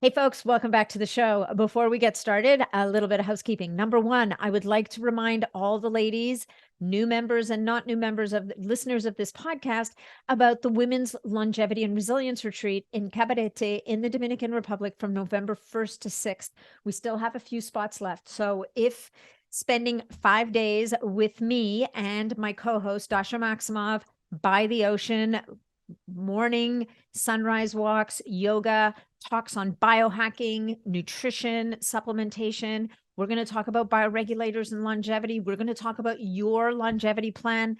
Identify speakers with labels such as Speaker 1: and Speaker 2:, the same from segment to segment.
Speaker 1: Hey, folks, welcome back to the show. Before we get started, a little bit of housekeeping. Number one, I would like to remind all the ladies, new members and not new members of listeners of this podcast about the Women's Longevity and Resilience Retreat in Cabarete in the Dominican Republic from November 1st to 6th. We still have a few spots left. So if spending 5 days with me and my co-host, Dasha Maximov, by the ocean, morning sunrise walks, yoga, talks on biohacking, nutrition, supplementation. We're going to talk about bioregulators and longevity. We're going to talk about your longevity plan.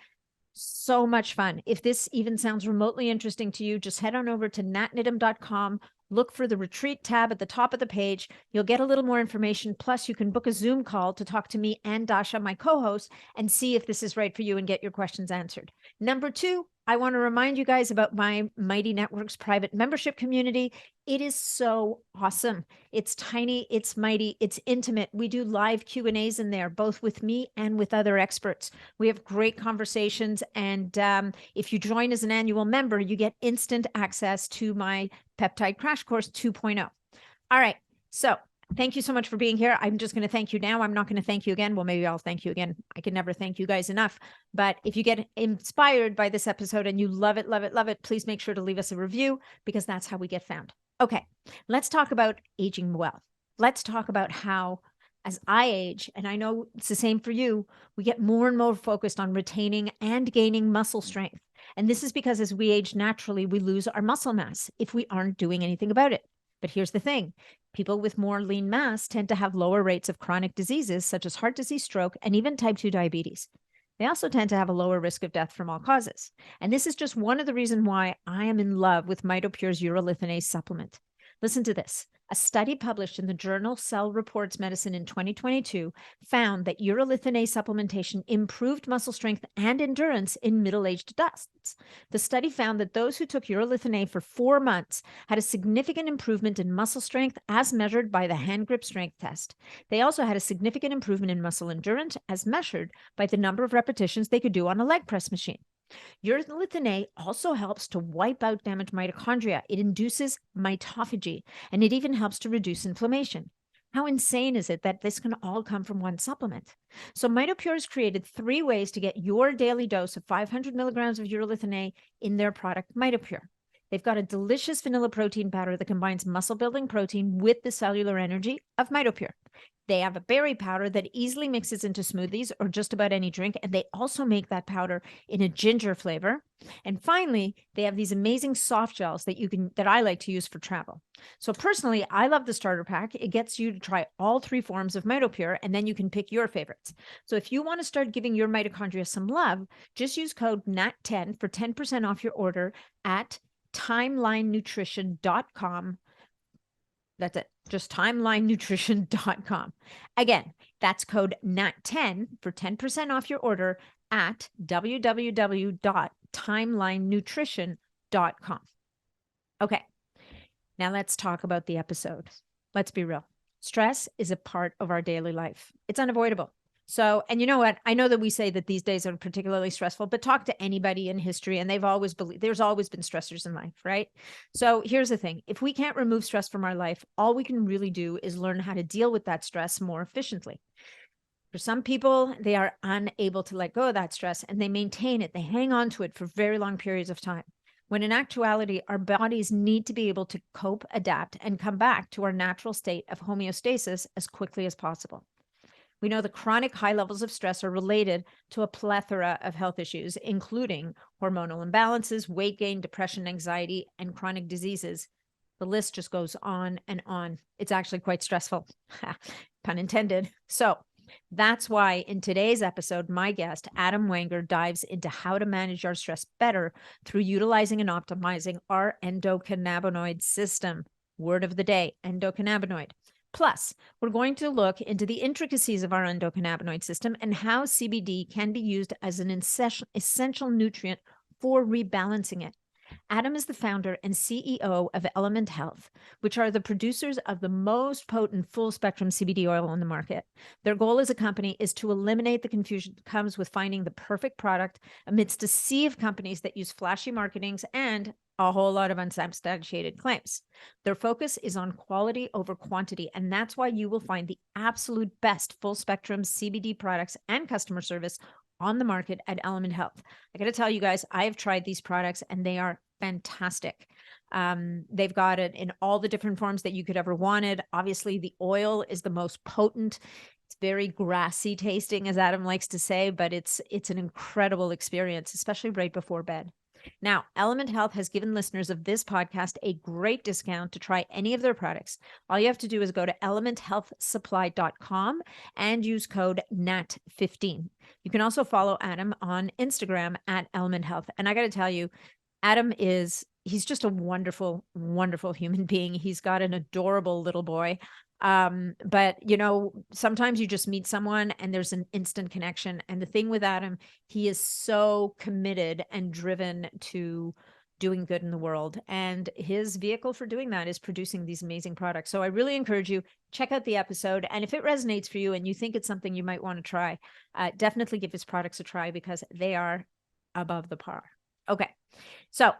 Speaker 1: So much fun. If this even sounds remotely interesting to you, just head on over to natnidham.com. Look for the retreat tab at the top of the page. You'll get a little more information. Plus, you can book a Zoom call to talk to me and Dasha, my co-host, and see if this is right for you and get your questions answered. Number two, I want to remind you guys about my Mighty Networks private membership community. It is so awesome. It's tiny, it's mighty, it's intimate. We do live Q&As in there, both with me and with other experts. We have great conversations. And if you join as an annual member, you get instant access to my Peptide Crash Course 2.0. All right. So thank you so much for being here. I'm just going to thank you now. I'm not going to thank you again. Well, maybe I'll thank you again. I can never thank you guys enough. But if you get inspired by this episode and you love it, love it, love it, please make sure to leave us a review because that's how we get found. Okay, let's talk about aging well. Let's talk about how, as I age, and I know it's the same for you, we get more and more focused on retaining and gaining muscle strength. And this is because as we age naturally, we lose our muscle mass if we aren't doing anything about it. But here's the thing. People with more lean mass tend to have lower rates of chronic diseases such as heart disease, stroke, and even type 2 diabetes. They also tend to have a lower risk of death from all causes. And this is just one of the reasons why I am in love with MitoPure's urolithinase supplement. Listen to this. A study published in the journal Cell Reports Medicine in 2022 found that urolithinase supplementation improved muscle strength and endurance in middle-aged adults. The study found that those who took urolithinase for 4 months had a significant improvement in muscle strength as measured by the hand grip strength test. They also had a significant improvement in muscle endurance as measured by the number of repetitions they could do on a leg press machine. Urolithinase also helps to wipe out damaged mitochondria. It induces mitophagy, and it even helps to reduce inflammation. How insane is it that this can all come from one supplement? So MitoPure has created 3 ways to get your daily dose of 500 milligrams of urolithinase in their product, MitoPure. They've got a delicious vanilla protein powder that combines muscle-building protein with the cellular energy of MitoPure. They have a berry powder that easily mixes into smoothies or just about any drink, and they also make that powder in a ginger flavor. And finally, they have these amazing soft gels that I like to use for travel. So personally, I love the starter pack. It gets you to try all 3 forms of MitoPure, and then you can pick your favorites. So if you want to start giving your mitochondria some love, just use code NAT10 for 10% off your order at timelinenutrition.com. That's it. Just timelinenutrition.com. Again, that's code NAT10 for 10% off your order at www.timelinenutrition.com. Okay. Now let's talk about the episode. Let's be real. Stress is a part of our daily life. It's unavoidable. So, and you know what? I know that we say that these days are particularly stressful, but talk to anybody in history and they've always believed there's always been stressors in life, right? So here's the thing. If we can't remove stress from our life, all we can really do is learn how to deal with that stress more efficiently. For some people, they are unable to let go of that stress and they maintain it. They hang on to it for very long periods of time. When in actuality, our bodies need to be able to cope, adapt, and come back to our natural state of homeostasis as quickly as possible. We know the chronic high levels of stress are related to a plethora of health issues, including hormonal imbalances, weight gain, depression, anxiety, and chronic diseases. The list just goes on and on. It's actually quite stressful, pun intended. So that's why in today's episode, my guest, Adam Wenguer, dives into how to manage our stress better through utilizing and optimizing our endocannabinoid system. Word of the day, endocannabinoid. Plus, we're going to look into the intricacies of our endocannabinoid system and how CBD can be used as an essential nutrient for rebalancing it. Adam is the founder and CEO of Element Health, which are the producers of the most potent full-spectrum CBD oil on the market. Their goal as a company is to eliminate the confusion that comes with finding the perfect product amidst a sea of companies that use flashy marketings and a whole lot of unsubstantiated claims. Their focus is on quality over quantity, and that's why you will find the absolute best full spectrum CBD products and customer service on the market at Element Health. I got to tell you guys, I have tried these products and they are fantastic. They've got it in all the different forms that you could ever wanted. Obviously, the oil is the most potent. It's very grassy tasting, as Adam likes to say, but it's an incredible experience, especially right before bed. Now, Element Health has given listeners of this podcast a great discount to try any of their products. All you have to do is go to elementhealthsupply.com and use code NAT15. You can also follow Adam on Instagram at Element Health. And I got to tell you, Adam he's just a wonderful, wonderful human being. He's got an adorable little boy. But sometimes you just meet someone and there's an instant connection. And the thing with Adam, he is so committed and driven to doing good in the world. And his vehicle for doing that is producing these amazing products. So I really encourage you, check out the episode. And if it resonates for you and you think it's something you might want to try, definitely give his products a try because they are above the par. Okay. So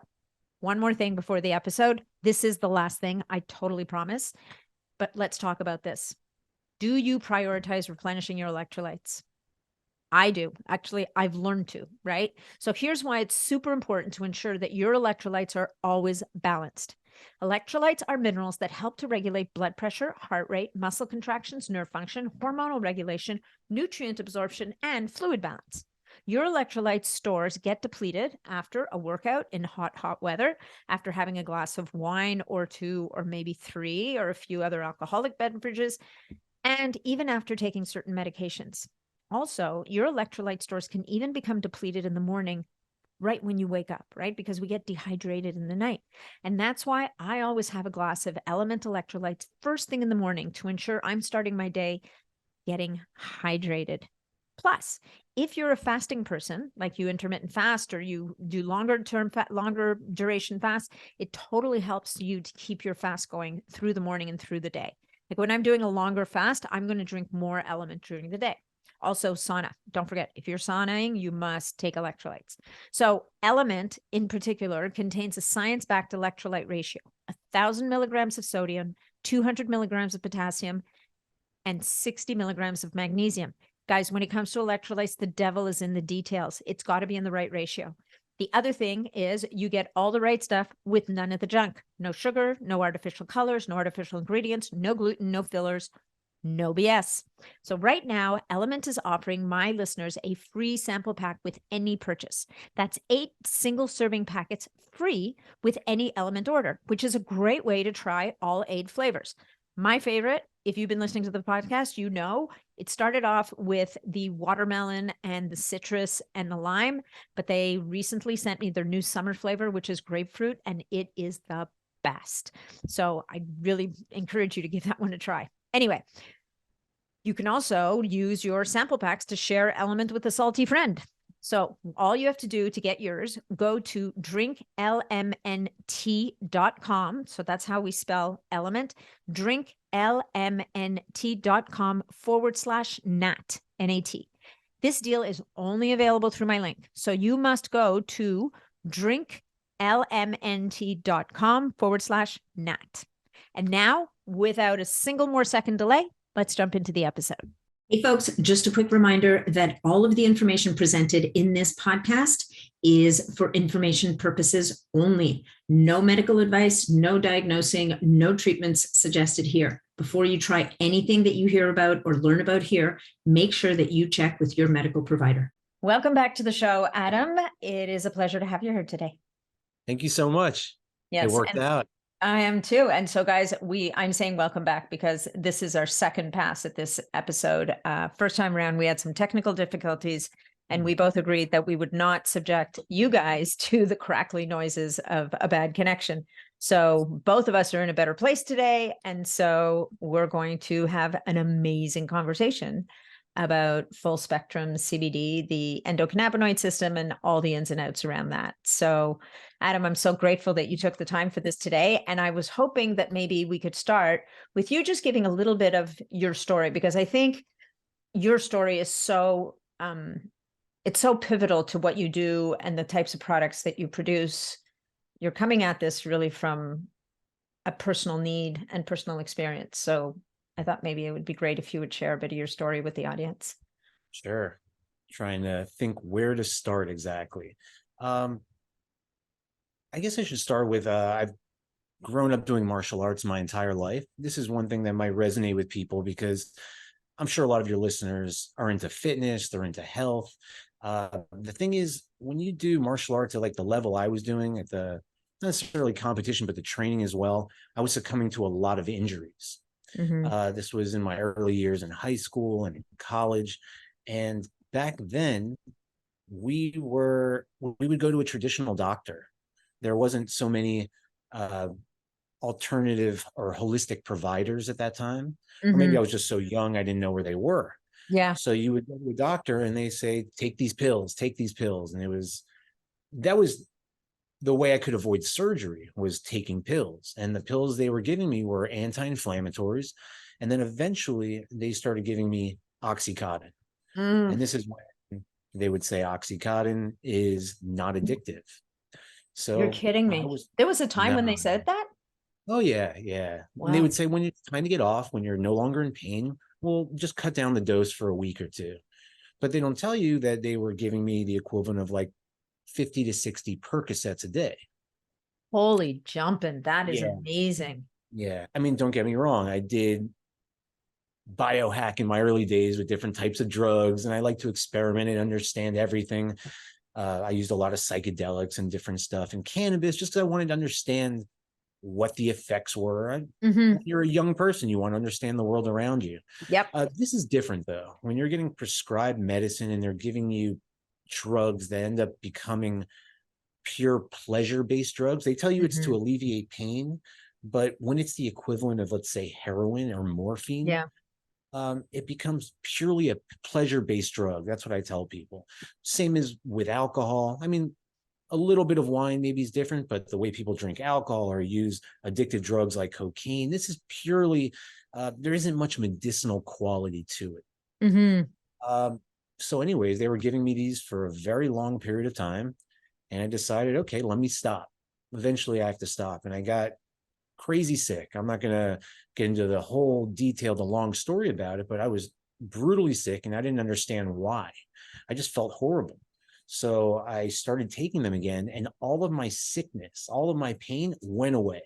Speaker 1: one more thing before the episode. This is the last thing, I totally promise. But let's talk about this. Do you prioritize replenishing your electrolytes? I do. Actually, I've learned to, right? So here's why it's super important to ensure that your electrolytes are always balanced. Electrolytes are minerals that help to regulate blood pressure, heart rate, muscle contractions, nerve function, hormonal regulation, nutrient absorption, and fluid balance. Your electrolyte stores get depleted after a workout in hot weather, after having a glass of wine or two, or maybe three, or a few other alcoholic beverages, and even after taking certain medications. Also, your electrolyte stores can even become depleted in the morning, right when you wake up, right? Because we get dehydrated in the night. And that's why I always have a glass of Element electrolytes first thing in the morning to ensure I'm starting my day getting hydrated. Plus, if you're a fasting person, like you intermittent fast or you do longer duration fast, it totally helps you to keep your fast going through the morning and through the day. Like when I'm doing a longer fast, I'm going to drink more Element during the day. Also, sauna. Don't forget, if you're saunaing, you must take electrolytes. So Element in particular contains a science-backed electrolyte ratio, 1,000 milligrams of sodium, 200 milligrams of potassium, and 60 milligrams of magnesium. Guys, when it comes to electrolytes, the devil is in the details. It's got to be in the right ratio. The other thing is you get all the right stuff with none of the junk. No sugar, no artificial colors, no artificial ingredients, no gluten, no fillers, no BS. So right now, Element is offering my listeners a free sample pack with any purchase. That's 8 single serving packets free with any Element order, which is a great way to try all 8 flavors. My favorite, if you've been listening to the podcast, you know, it started off with the watermelon and the citrus and the lime, but they recently sent me their new summer flavor, which is grapefruit, and it is the best. So I really encourage you to give that one a try. Anyway, you can also use your sample packs to share Element with a salty friend. So all you have to do to get yours, go to drinklmnt.com. So that's how we spell Element, drinklmnt.com/NAT, N-A-T. This deal is only available through my link. So you must go to drinklmnt.com/NAT. And now, without a single more second delay, let's jump into the episode.
Speaker 2: Hey folks, just a quick reminder that all of the information presented in this podcast is for information purposes only. No medical advice, no diagnosing, no treatments suggested here. Before you try anything that you hear about or learn about here, make sure that you check with your medical provider.
Speaker 1: Welcome back to the show, Adam. It is a pleasure to have you here today.
Speaker 3: Thank you so much.
Speaker 1: Yes,
Speaker 3: it worked out.
Speaker 1: I am too. And so guys, I'm saying welcome back because this is our second pass at this episode. First time around, we had some technical difficulties and we both agreed that we would not subject you guys to the crackly noises of a bad connection. So both of us are in a better place today. And so we're going to have an amazing conversation about full spectrum CBD, the endocannabinoid system, and all the ins and outs around that. So Adam, I'm so grateful that you took the time for this today. And I was hoping that maybe we could start with you just giving a little bit of your story, because I think your story is so, it's so pivotal to what you do and the types of products that you produce. you're coming at this really from a personal need and personal experience. So I thought maybe it would be great if you would share a bit of your story with the audience.
Speaker 3: Sure. Trying to think where to start exactly. I guess I should start with I've grown up doing martial arts my entire life. This is one thing that might resonate with people because I'm sure a lot of your listeners are into fitness, they're into health. The thing is, when you do martial arts at like the level I was doing at the not necessarily competition, but the training as well, I was succumbing to a lot of injuries. This was in my early years in high school and in college. And back then, we would go to a traditional doctor. There wasn't so many alternative or holistic providers at that time. Or maybe I was just so young, I didn't know where they were.
Speaker 1: Yeah.
Speaker 3: So you would go to a doctor and they say, take these pills, take these pills. And that was the way I could avoid surgery, was taking pills. And the pills they were giving me were anti-inflammatories. And then eventually they started giving me Oxycontin. And this is when they would say Oxycontin is not addictive. So
Speaker 1: you're kidding me. There was a time when they said that?
Speaker 3: Oh, yeah, yeah.
Speaker 1: Wow.
Speaker 3: And they would say, when it's time to get off, when you're no longer in pain, we'll just cut down the dose for a week or two. But they don't tell you that they were giving me the equivalent of like 50 to 60 Percocets a day.
Speaker 1: Holy jumping. That is
Speaker 3: Yeah.
Speaker 1: amazing.
Speaker 3: Yeah. I mean, don't get me wrong. I did biohack in my early days with different types of drugs, and I like to experiment and understand everything. I used a lot of psychedelics and different stuff and cannabis just because I wanted to understand what the effects were. When you're a young person, you want to understand the world around you.
Speaker 1: Yep.
Speaker 3: This is different though. When you're getting prescribed medicine and they're giving you drugs that end up becoming pure pleasure-based drugs, they tell you it's to alleviate pain, but when it's the equivalent of, let's say, heroin or morphine, it becomes purely a pleasure-based drug. That's what I tell people. Same as with alcohol. I mean, a little bit of wine maybe is different, but the way people drink alcohol or use addictive drugs like cocaine, this is purely, there isn't much medicinal quality to it. So anyways, they were giving me these for a very long period of time. And I decided, okay, let me stop. Eventually I have to stop. And I got crazy sick. I'm not going to get into the whole detail, the long story about it, but I was brutally sick and I didn't understand why. I just felt horrible. So I started taking them again, and all of my sickness, all of my pain went away.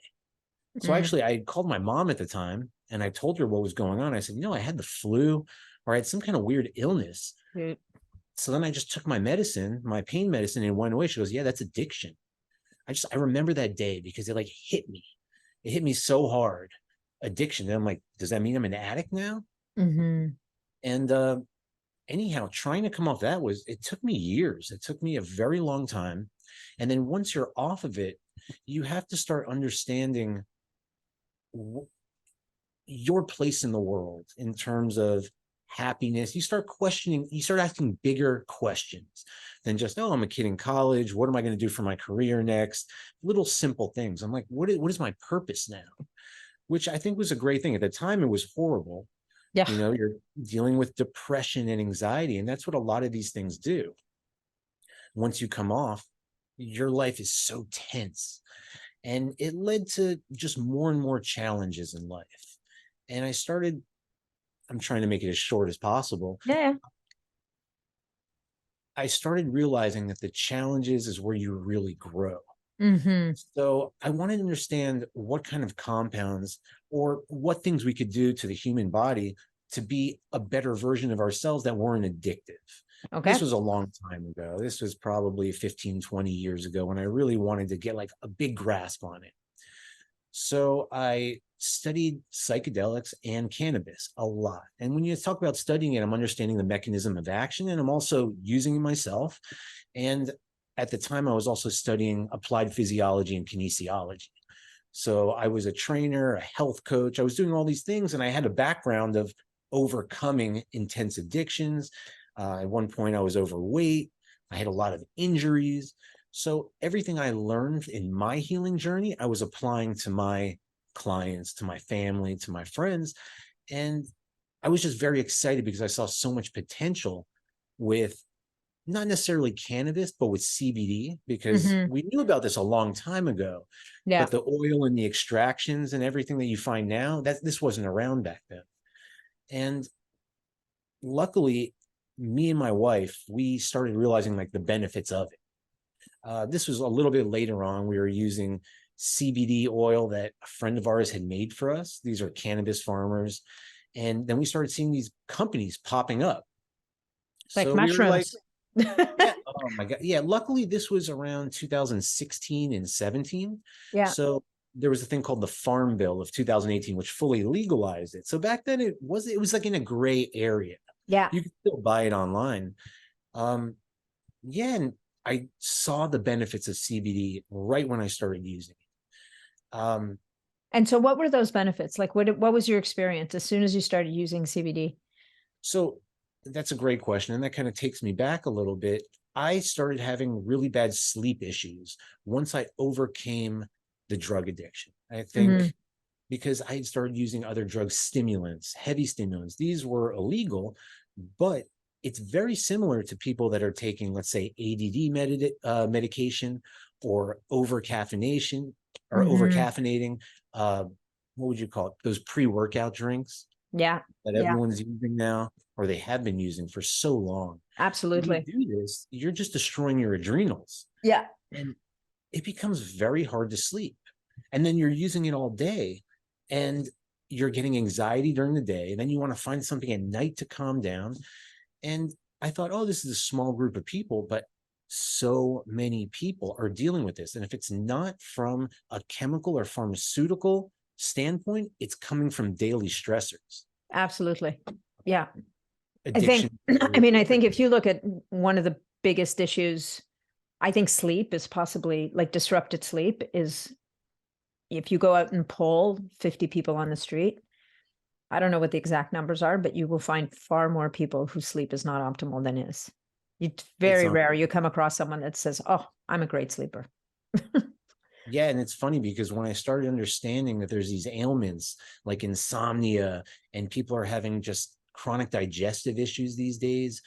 Speaker 3: So actually I called my mom at the time and I told her what was going on. I said, I had the flu, or I had some kind of weird illness. So then I just took my medicine, my pain medicine, and it went away. She goes, yeah, that's addiction. I remember that day because it like hit me. It hit me so hard. Addiction. And I'm like, does that mean I'm an addict now? And anyhow, trying to come off that it took me years. It took me a very long time. And then once you're off of it, you have to start understanding your place in the world in terms of happiness. You start asking bigger questions than just, I'm a kid in college. What am I going to do for my career next? Little simple things. I'm like, what is my purpose now? Which I think was a great thing. At the time, it was horrible.
Speaker 1: Yeah.
Speaker 3: You're dealing with depression and anxiety, and that's what a lot of these things do. Once you come off, your life is so tense. And it led to just more and more challenges in life. And I'm trying to make it as short as possible.
Speaker 1: Yeah.
Speaker 3: I started realizing that the challenges is where you really grow. So I wanted to understand what kind of compounds or what things we could do to the human body to be a better version of ourselves that weren't addictive. Okay. This was a long time ago. This was probably 15, 20 years ago when I really wanted to get like a big grasp on it. So I studied psychedelics and cannabis a lot. And when you talk about studying it, I'm understanding the mechanism of action, and I'm also using it myself. And at the time, I was also studying applied physiology and kinesiology. So I was a trainer, a health coach. I was doing all these things, and I had a background of overcoming intense addictions. At one point, I was overweight. I had a lot of injuries. So everything I learned in my healing journey, I was applying to my clients, to my family, to my friends. And I was just very excited because I saw so much potential with not necessarily cannabis, but with CBD, because we knew about this a long time ago.
Speaker 1: Yeah.
Speaker 3: But the oil and the extractions and everything that you find now, this wasn't around back then. And luckily, me and my wife, we started realizing like the benefits of it. This was a little bit later on. We were using CBD oil that a friend of ours had made for us. These are cannabis farmers. And then we started seeing these companies popping up.
Speaker 1: Like
Speaker 3: So
Speaker 1: mushrooms.
Speaker 3: we were like, yeah, oh my God. Yeah. Luckily, this was around 2016 and 17.
Speaker 1: Yeah.
Speaker 3: So there was a thing called the Farm Bill of 2018, which fully legalized it. So back then it was like in a gray area.
Speaker 1: Yeah.
Speaker 3: You could still buy it online. Yeah. And I saw the benefits of CBD right when I started using it.
Speaker 1: And so what were those benefits? Like what was your experience as soon as you started using CBD?
Speaker 3: So that's a great question. And that kind of takes me back a little bit. I started having really bad sleep issues once I overcame the drug addiction. I think because I had started using other drugs, stimulants, heavy stimulants. These were illegal, but it's very similar to people that are taking, let's say, ADD medication or over-caffeination or over-caffeinating. What would you call it? Those pre-workout drinks.
Speaker 1: Yeah.
Speaker 3: That everyone's using now, or they have been using for so long.
Speaker 1: Absolutely.
Speaker 3: When you do this, you're just destroying your adrenals.
Speaker 1: Yeah.
Speaker 3: And it becomes very hard to sleep. And then you're using it all day and you're getting anxiety during the day. And then you want to find something at night to calm down. And I thought, oh, this is a small group of people, but so many people are dealing with this. And if it's not from a chemical or pharmaceutical standpoint, it's coming from daily stressors.
Speaker 1: Absolutely. Yeah.
Speaker 3: Addiction.
Speaker 1: I think if you look at one of the biggest issues, I think sleep is possibly like disrupted sleep is if you go out and poll 50 people on the street, I don't know what the exact numbers are, but you will find far more people whose sleep is not optimal than is. It's very rare you come across someone that says, oh, I'm a great sleeper.
Speaker 3: Yeah. And it's funny because when I started understanding that there's these ailments like insomnia and people are having just chronic digestive issues these days,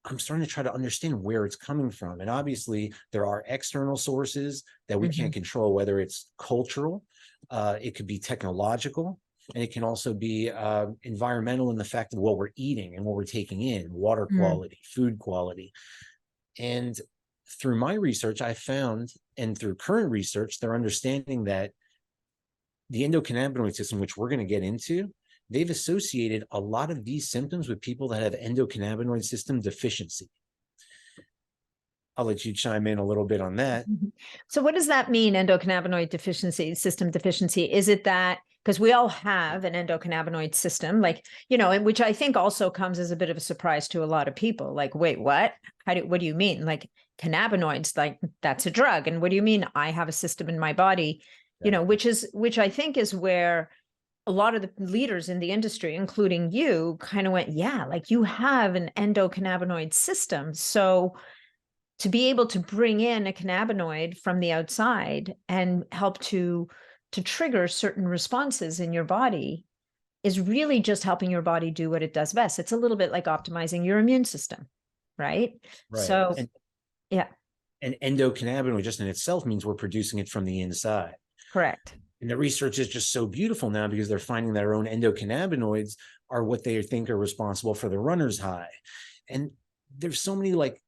Speaker 3: I'm starting to try to understand where it's coming from. And obviously there are external sources that we can't control, whether it's cultural, it could be technological, and it can also be environmental in the fact of what we're eating and what we're taking in, water quality, food quality. And through my research, I found, and through current research, they're understanding that the endocannabinoid system, which we're going to get into, they've associated a lot of these symptoms with people that have endocannabinoid system deficiency. I'll let you chime in a little bit on that.
Speaker 1: So what does that mean, endocannabinoid deficiency, system deficiency? Is it that, because we all have an endocannabinoid system, like, and which I think also comes as a bit of a surprise to a lot of people. Like, wait, what? What do you mean? Like cannabinoids, like that's a drug. And what do you mean I have a system in my body, which I think is where a lot of the leaders in the industry, including you, kind of went, yeah, like you have an endocannabinoid system. So to be able to bring in a cannabinoid from the outside and help to trigger certain responses in your body is really just helping your body do what it does best. It's a little bit like optimizing your immune system, right? So, yeah.
Speaker 3: And endocannabinoid just in itself means we're producing it from the inside.
Speaker 1: Correct.
Speaker 3: And the research is just so beautiful now because they're finding that our own endocannabinoids are what they think are responsible for the runner's high. And there's so many, like,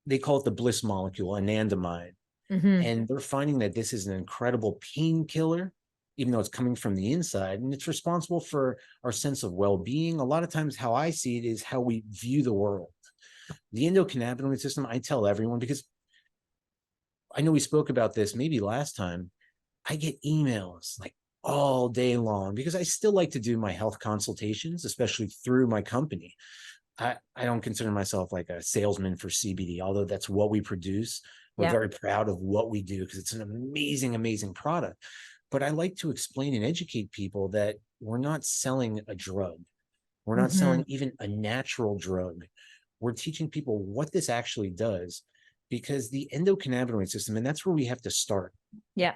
Speaker 3: they call it the bliss molecule, anandamide. And they're finding that this is an incredible painkiller, even though it's coming from the inside. And it's responsible for our sense of well-being. A lot of times how I see it is how we view the world. The endocannabinoid system, I tell everyone, because I know we spoke about this maybe last time, I get emails like all day long because I still like to do my health consultations, especially through my company. I don't consider myself like a salesman for CBD, although that's what we produce. We're very proud of what we do because it's an amazing, amazing product. But I like to explain and educate people that we're not selling a drug. We're not selling even a natural drug. We're teaching people what this actually does, because the endocannabinoid system, and that's where we have to start.
Speaker 1: Yeah.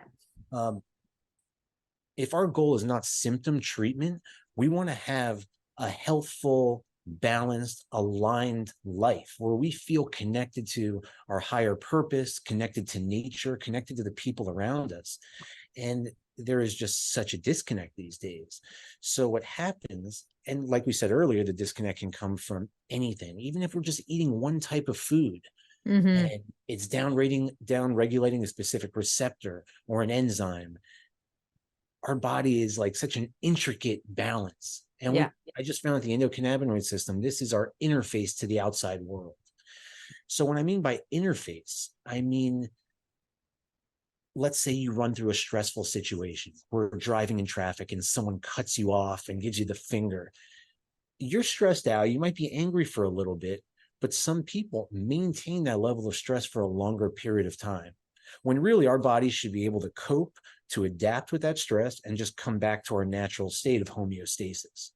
Speaker 3: If our goal is not symptom treatment, we want to have a healthful balanced, aligned life where we feel connected to our higher purpose, connected to nature, connected to the people around us. And there is just such a disconnect these days. So what happens, and like we said earlier, the disconnect can come from anything, even if we're just eating one type of food.
Speaker 1: Mm-hmm.
Speaker 3: And it's down-regulating a specific receptor or an enzyme. Our body is like such an intricate balance. And I just found that the endocannabinoid system, this is our interface to the outside world. So what I mean by interface, I mean, let's say you run through a stressful situation. We're driving in traffic and someone cuts you off and gives you the finger. You're stressed out. You might be angry for a little bit, but some people maintain that level of stress for a longer period of time, when really our bodies should be able to cope, to adapt with that stress, and just come back to our natural state of homeostasis.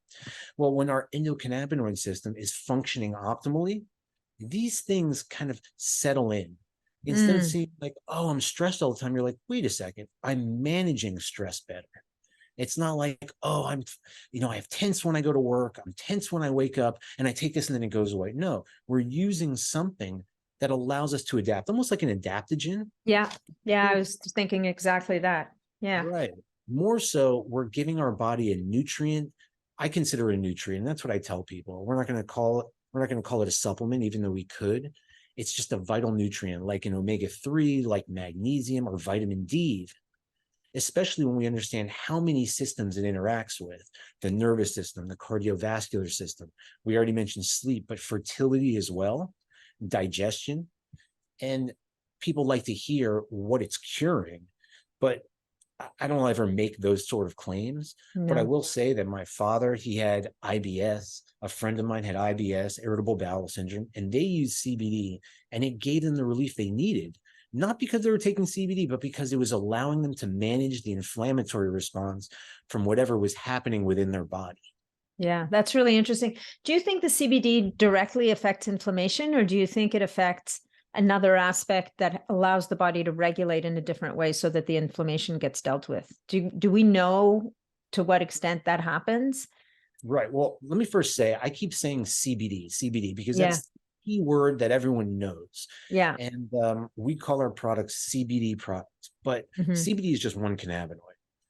Speaker 3: Well, when our endocannabinoid system is functioning optimally, these things kind of settle in. Instead of seeing like, oh, I'm stressed all the time, you're like, wait a second, I'm managing stress better. It's not like, oh, I have tense when I go to work, I'm tense when I wake up, and I take this and then it goes away. No, we're using something that allows us to adapt, almost like an adaptogen.
Speaker 1: Yeah. I was thinking exactly that. Yeah.
Speaker 3: Right. More so, we're giving our body a nutrient. I consider it a nutrient. And that's what I tell people. We're not going to call it a supplement, even though we could. It's just a vital nutrient, like an omega-3, like magnesium or vitamin D, especially when we understand how many systems it interacts with: the nervous system, the cardiovascular system. We already mentioned sleep, but fertility as well, digestion. And people like to hear what it's curing, but I don't ever make those sort of claims.
Speaker 1: No.
Speaker 3: But I will say that my father, he had IBS. A friend of mine had IBS, irritable bowel syndrome, and they used CBD, and it gave them the relief they needed, not because they were taking CBD, but because it was allowing them to manage the inflammatory response from whatever was happening within their body.
Speaker 1: Yeah, that's really interesting. Do you think the CBD directly affects inflammation, or do you think it affects another aspect that allows the body to regulate in a different way so that the inflammation gets dealt with? Do we know to what extent that happens?
Speaker 3: Right. Well, let me first say, I keep saying CBD, because that's the key word that everyone knows.
Speaker 1: Yeah.
Speaker 3: And we call our products CBD products, but CBD is just one cannabinoid.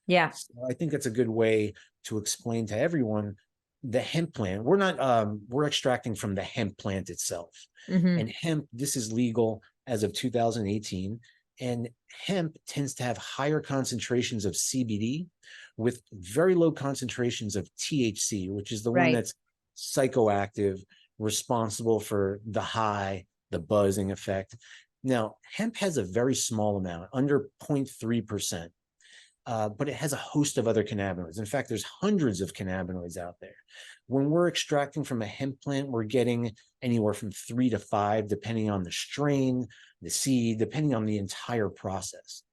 Speaker 1: Yeah.
Speaker 3: So I think that's a good way to explain to everyone the hemp plant. We're extracting from the hemp plant itself. And hemp, this is legal as of 2018. And hemp tends to have higher concentrations of CBD with very low concentrations of THC, which is the one that's psychoactive, responsible for the high, the buzzing effect. Now, hemp has a very small amount, under 0.3%. But it has a host of other cannabinoids. In fact, there's hundreds of cannabinoids out there. When we're extracting from a hemp plant, we're getting anywhere from 3 to 5, depending on the strain, the seed, depending on the entire process.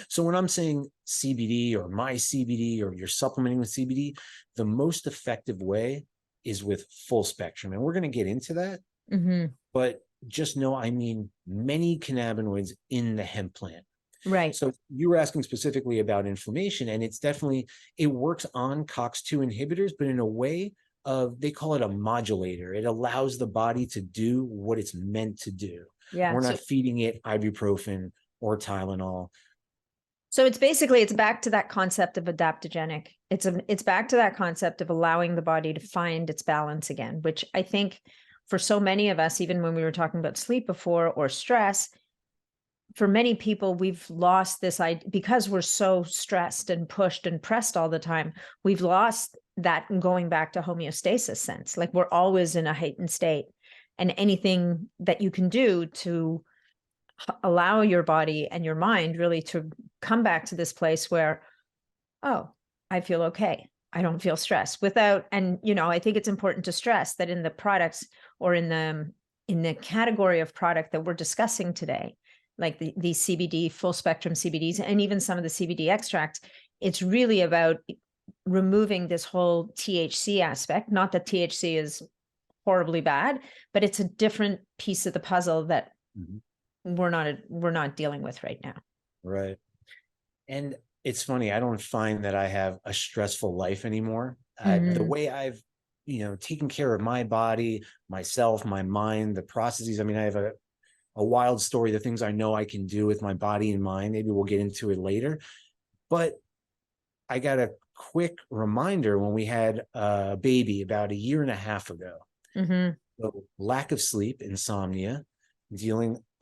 Speaker 3: So when I'm saying CBD or my CBD, or you're supplementing with CBD, the most effective way is with full spectrum. And we're going to get into that. But just know, I mean, many cannabinoids in the hemp plant.
Speaker 1: Right.
Speaker 3: So you were asking specifically about inflammation, and it works on COX-2 inhibitors, but in a way of, they call it a modulator. It allows the body to do what it's meant to do.
Speaker 1: Yeah.
Speaker 3: We're not feeding it ibuprofen or Tylenol.
Speaker 1: So it's back to that concept of adaptogenic. It's back to that concept of allowing the body to find its balance again, which I think for so many of us, even when we were talking about sleep before, or stress, for many people, we've lost this idea because we're so stressed and pushed and pressed all the time. We've lost that going back to homeostasis sense. Like, we're always in a heightened state, and anything that you can do to allow your body and your mind really to come back to this place where, oh, I feel okay. I don't feel stressed and I think it's important to stress that in the products, or in the category of product that we're discussing today, like the CBD, full spectrum CBDs, and even some of the CBD extracts, it's really about removing this whole THC aspect. Not that THC is horribly bad, but it's a different piece of the puzzle that we're not dealing with right now.
Speaker 3: Right. And it's funny, I don't find that I have a stressful life anymore. The way I've taking care of my body, myself, my mind, the processes. I mean, I have a wild story, the things I know I can do with my body and mind. Maybe we'll get into it later. But I got a quick reminder when we had a baby about 1.5 years ago. So lack of sleep, insomnia,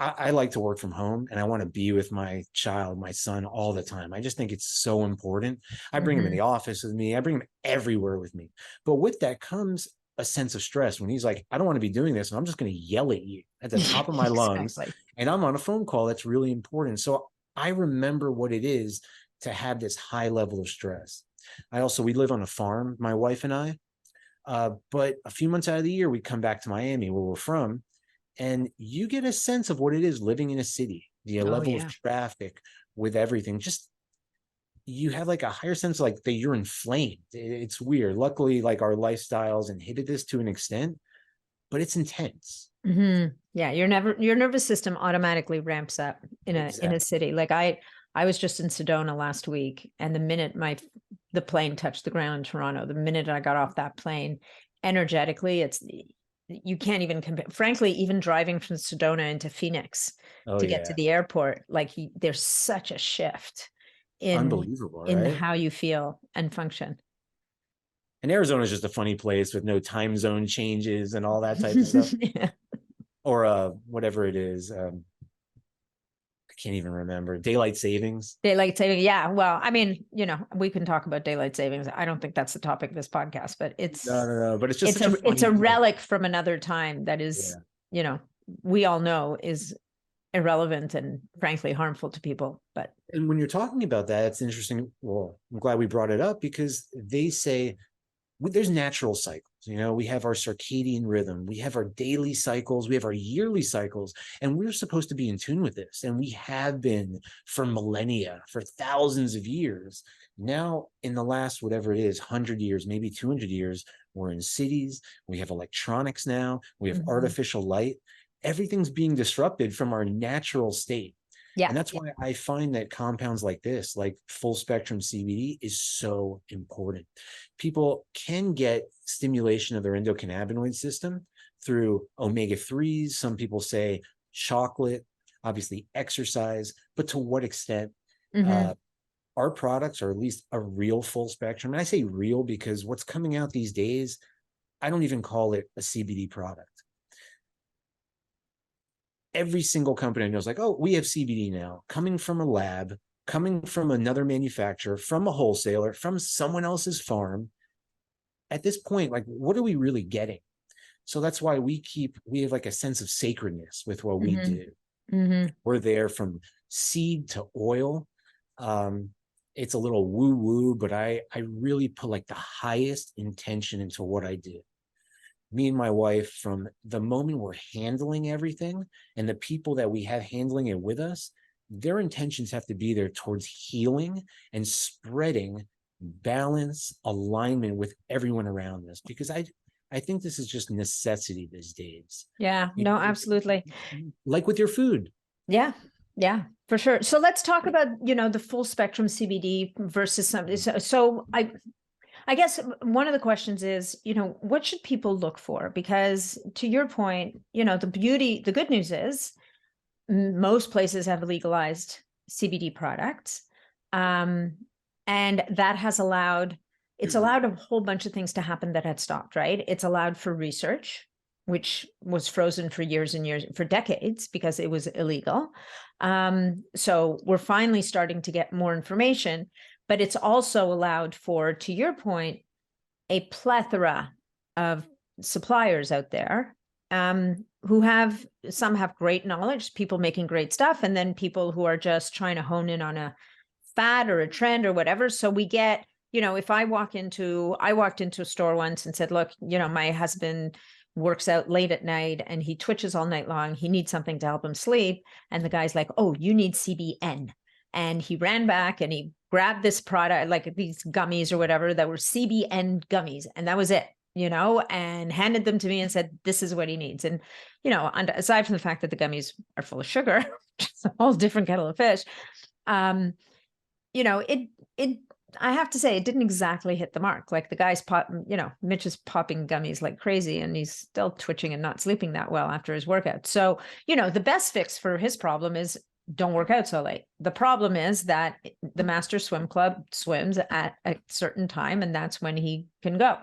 Speaker 3: I like to work from home, and I want to be with my child, my son, all the time. I just think it's so important. I bring him in the office with me. I bring him everywhere with me. But with that comes a sense of stress when he's like, I don't want to be doing this, and I'm just going to yell at you at the top of my lungs. And I'm on a phone call that's really important. So I remember what it is to have this high level of stress. We live on a farm, my wife and I. But a few months out of the year, we come back to Miami, where we're from, and you get a sense of what it is living in a city, the level of traffic with everything. Just, you have like a higher sense of like that you're inflamed. It's weird. Luckily, like our lifestyles inhibit this to an extent, but it's intense.
Speaker 1: Yeah, your nervous system automatically ramps up in a city. Like I was just in Sedona last week, and the minute the plane touched the ground in Toronto, the minute I got off that plane, energetically, you can't even compare. Frankly, even driving from Sedona into Phoenix to get to the airport, like there's such a shift in how you feel and function.
Speaker 3: And Arizona is just a funny place with no time zone changes and all that type of stuff. Or whatever it is. I can't even remember. Daylight savings.
Speaker 1: Yeah. Well, I mean, we can talk about daylight savings. I don't think that's the topic of this podcast, but it's
Speaker 3: no. But it's just
Speaker 1: it's a relic from another time that is, we all know is irrelevant and frankly harmful to people.
Speaker 3: And when you're talking about that, it's interesting. Well, I'm glad we brought it up, because they say there's natural cycles. We have our circadian rhythm, we have our daily cycles, we have our yearly cycles, and we're supposed to be in tune with this. And we have been for millennia, for thousands of years. Now, in the last, whatever it is, 100 years, maybe 200 years, we're in cities, we have electronics now, we have artificial light. Everything's being disrupted from our natural state.
Speaker 1: Yeah.
Speaker 3: And that's why I find that compounds like this, like full spectrum CBD, is so important. People can get stimulation of their endocannabinoid system through omega-3s. Some people say chocolate, obviously exercise, but to what extent? Our products are at least a real full spectrum. And I say real because what's coming out these days, I don't even call it a CBD product. Every single company I know is like, oh, we have CBD now, coming from a lab, coming from another manufacturer, from a wholesaler, from someone else's farm. At this point, like, what are we really getting? So that's why we have like a sense of sacredness with what we do. We're there from seed to oil. It's a little woo-woo, but I really put like the highest intention into what I do. Me and my wife, from the moment we're handling everything, and the people that we have handling it with us, their intentions have to be there towards healing and spreading balance, alignment with everyone around us, because I think this is just necessity these days.
Speaker 1: Yeah, no, absolutely.
Speaker 3: Like with your food.
Speaker 1: Yeah, for sure. So let's talk about, the full spectrum CBD versus something. So I guess one of the questions is, what should people look for? Because to your point, the good news is most places have legalized CBD products. And that has allowed a whole bunch of things to happen that had stopped, right? It's allowed for research, which was frozen for years and years, for decades, because it was illegal. So we're finally starting to get more information. But it's also allowed for, to your point, a plethora of suppliers out there some have great knowledge, people making great stuff, and then people who are just trying to hone in on a fad or a trend or whatever. So we get, if I walked into a store once and said, look, my husband works out late at night and he twitches all night long, he needs something to help him sleep. And the guy's like, oh, you need CBN. And he ran back and he grabbed this product, like these gummies or whatever, that were CBN gummies. And that was it, and handed them to me and said, this is what he needs. And, aside from the fact that the gummies are full of sugar, which is a whole different kettle of fish, it I have to say, it didn't exactly hit the mark. Like the guy's Mitch is popping gummies like crazy and he's still twitching and not sleeping that well after his workout. So, the best fix for his problem is don't work out so late. The problem is that the Master Swim Club swims at a certain time and that's when he can go.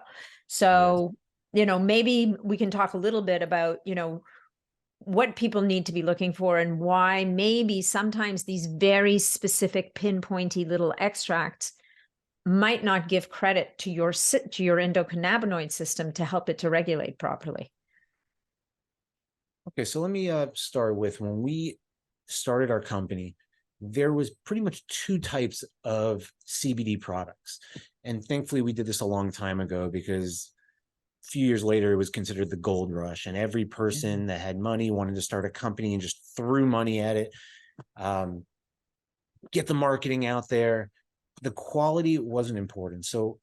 Speaker 1: So, maybe we can talk a little bit about, what people need to be looking for and why maybe sometimes these very specific pinpointy little extracts might not give credit to your endocannabinoid system to help it to regulate properly.
Speaker 3: Okay, so let me start with when we started our company, there was pretty much two types of CBD products. And thankfully we did this a long time ago because a few years later, it was considered the gold rush, and every person that had money wanted to start a company and just threw money at it, get the marketing out there. The quality wasn't important. So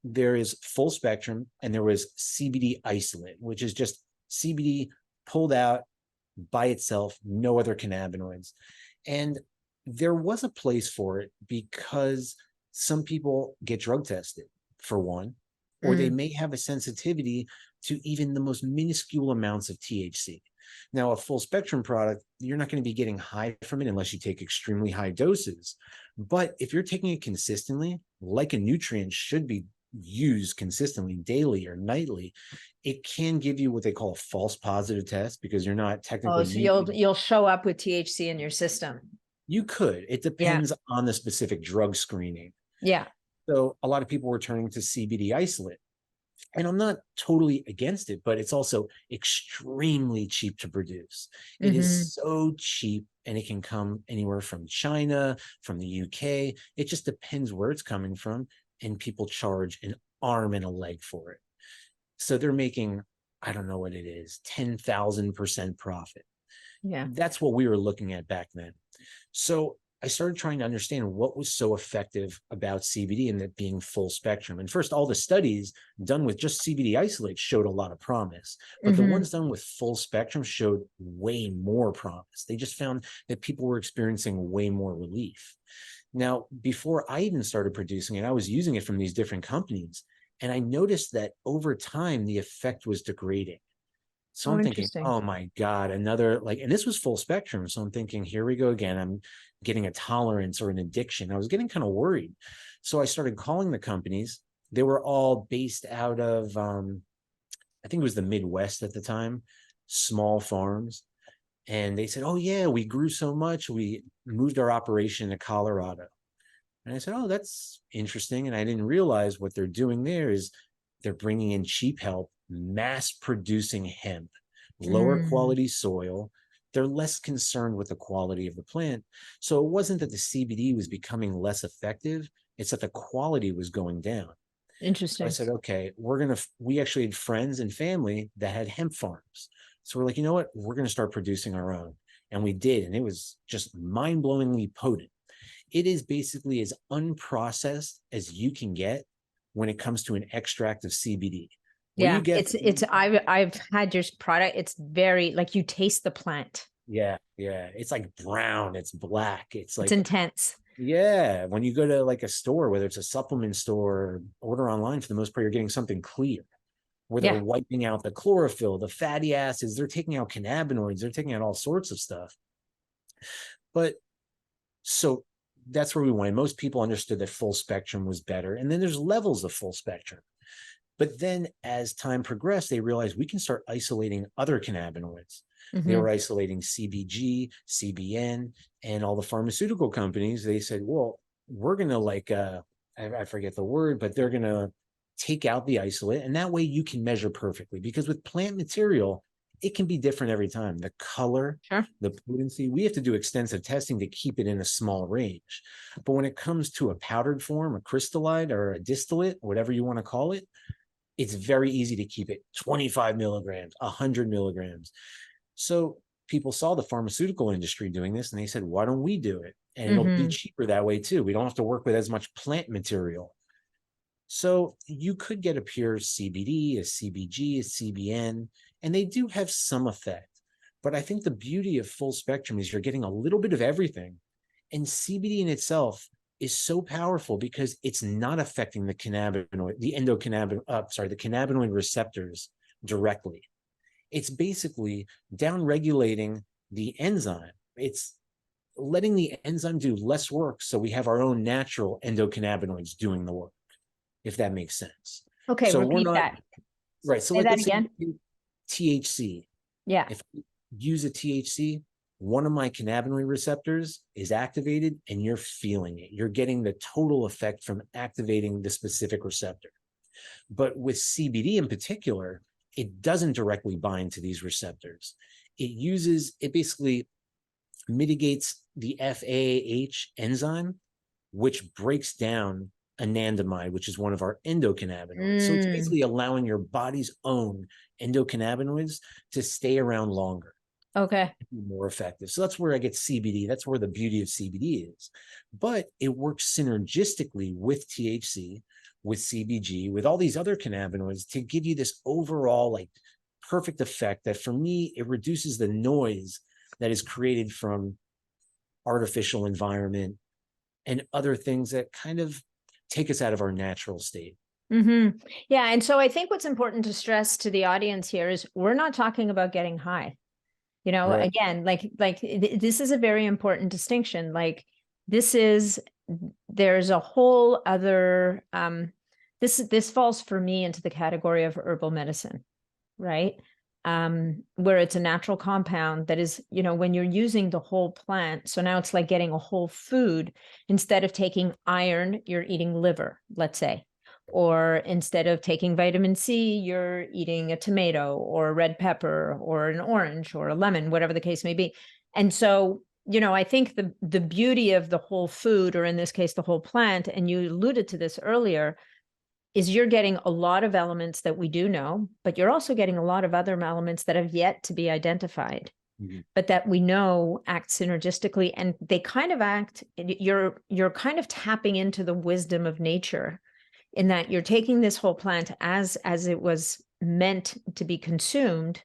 Speaker 3: there is full spectrum and there was CBD isolate, which is just CBD pulled out by itself, no other cannabinoids. And there was a place for it because some people get drug tested, for one, or they may have a sensitivity to even the most minuscule amounts of THC. Now, a full spectrum product, you're not going to be getting high from it unless you take extremely high doses. But if you're taking it consistently, like a nutrient should be used consistently daily or nightly, it can give you what they call a false positive test because you're not technically.
Speaker 1: Oh, so you'll show up with THC in your system.
Speaker 3: You could. It depends on the specific drug screening.
Speaker 1: Yeah.
Speaker 3: So a lot of people were turning to CBD isolate. And I'm not totally against it, but it's also extremely cheap to produce. It is so cheap, and it can come anywhere from China, from the UK. It just depends where it's coming from, and people charge an arm and a leg for it. So they're making, I don't know what it is, 10,000% profit.
Speaker 1: Yeah.
Speaker 3: That's what we were looking at back then. So I started trying to understand what was so effective about CBD and that being full spectrum. And first, all the studies done with just CBD isolate showed a lot of promise, but the ones done with full spectrum showed way more promise. They just found that people were experiencing way more relief. Now, before I even started producing it, I was using it from these different companies, and I noticed that over time, the effect was degrading. So I'm thinking, oh my God, another and this was full spectrum. So I'm thinking, here we go again. I'm getting a tolerance or an addiction. I was getting kind of worried. So I started calling the companies. They were all based out of, I think it was the Midwest at the time, small farms. And they said, oh yeah, we grew so much. We moved our operation to Colorado. And I said, oh, that's interesting. And I didn't realize what they're doing there is they're bringing in cheap help, mass producing hemp, lower quality soil. They're less concerned with the quality of the plant. So it wasn't that the CBD was becoming less effective. It's that the quality was going down.
Speaker 1: Interesting.
Speaker 3: So I said, okay, we actually had friends and family that had hemp farms. So we're like, you know what? We're going to start producing our own. And we did. And it was just mind-blowingly potent. It is basically as unprocessed as you can get when it comes to an extract of CBD.
Speaker 1: Yeah, I've had your product. It's very you taste the plant.
Speaker 3: Yeah. It's like brown. It's black. It's
Speaker 1: intense.
Speaker 3: Yeah. When you go to a store, whether it's a supplement store or order online, for the most part, you're getting something clear where they're wiping out the chlorophyll, the fatty acids. They're taking out cannabinoids. They're taking out all sorts of stuff. But so that's where we went. Most people understood that full spectrum was better. And then there's levels of full spectrum. But then as time progressed, they realized we can start isolating other cannabinoids. They were isolating CBG, CBN, and all the pharmaceutical companies. They said, well, we're going to I forget the word, but they're going to take out the isolate. And that way you can measure perfectly, because with plant material, it can be different every time. The color, the potency, we have to do extensive testing to keep it in a small range. But when it comes to a powdered form, a crystallite, or a distillate, whatever you want to call it, it's very easy to keep it 25 milligrams, 100 milligrams. So people saw the pharmaceutical industry doing this, and they said, why don't we do it? And it'll be cheaper that way too. We don't have to work with as much plant material. So you could get a pure CBD, a CBG, a CBN, and they do have some effect. But I think the beauty of full spectrum is you're getting a little bit of everything. And CBD in itself is so powerful because it's not affecting the cannabinoid, the cannabinoid receptors directly. It's basically down-regulating the enzyme. It's letting the enzyme do less work, so we have our own natural endocannabinoids doing the work, if that makes sense.
Speaker 1: Okay,
Speaker 3: So
Speaker 1: repeat that.
Speaker 3: Right. So
Speaker 1: Say that
Speaker 3: let's
Speaker 1: again.
Speaker 3: say THC.
Speaker 1: Yeah.
Speaker 3: If I use a THC, one of my cannabinoid receptors is activated and you're feeling it. You're getting the total effect from activating the specific receptor. But with CBD in particular, it doesn't directly bind to these receptors. It basically mitigates the FAH enzyme, which breaks down anandamide, which is one of our endocannabinoids. So it's basically allowing your body's own endocannabinoids to stay around longer.
Speaker 1: Okay.
Speaker 3: More effective. So that's where I get CBD. That's where the beauty of CBD is. But it works synergistically with THC, with CBG, with all these other cannabinoids to give you this overall like perfect effect that for me, it reduces the noise that is created from artificial environment and other things that kind of take us out of our natural state.
Speaker 1: Yeah. And so I think what's important to stress to the audience here is we're not talking about getting high. You know,
Speaker 3: Right.
Speaker 1: again, this is a very important distinction. Like there's a whole other, this falls for me into the category of herbal medicine, right? Where it's a natural compound that is, you know, when you're using the whole plant. So now it's like getting a whole food. Instead of taking iron, you're eating liver, let's say. Or instead of taking vitamin C, you're eating a tomato or a red pepper or an orange or a lemon, whatever the case may be. And so, you know, I think the beauty of the whole food, or in this case, the whole plant, and you alluded to this earlier, is you're getting a lot of elements that we do know, but you're also getting a lot of other elements that have yet to be identified, but that we know act synergistically, and they kind of act, you're kind of tapping into the wisdom of nature, in that you're taking this whole plant as it was meant to be consumed,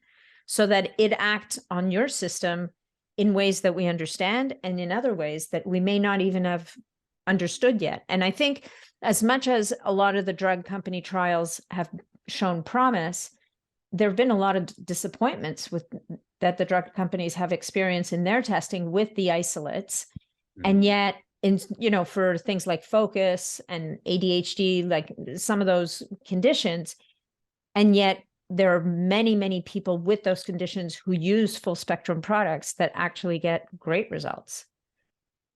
Speaker 1: so that it acts on your system in ways that we understand and in other ways that we may not even have understood yet. And I think as much as a lot of the drug company trials have shown promise, there have been a lot of disappointments that the drug companies have experienced in their testing with the isolates. And yet, for things like focus and ADHD, like some of those conditions, and yet there are many, many people with those conditions who use full spectrum products that actually get great results.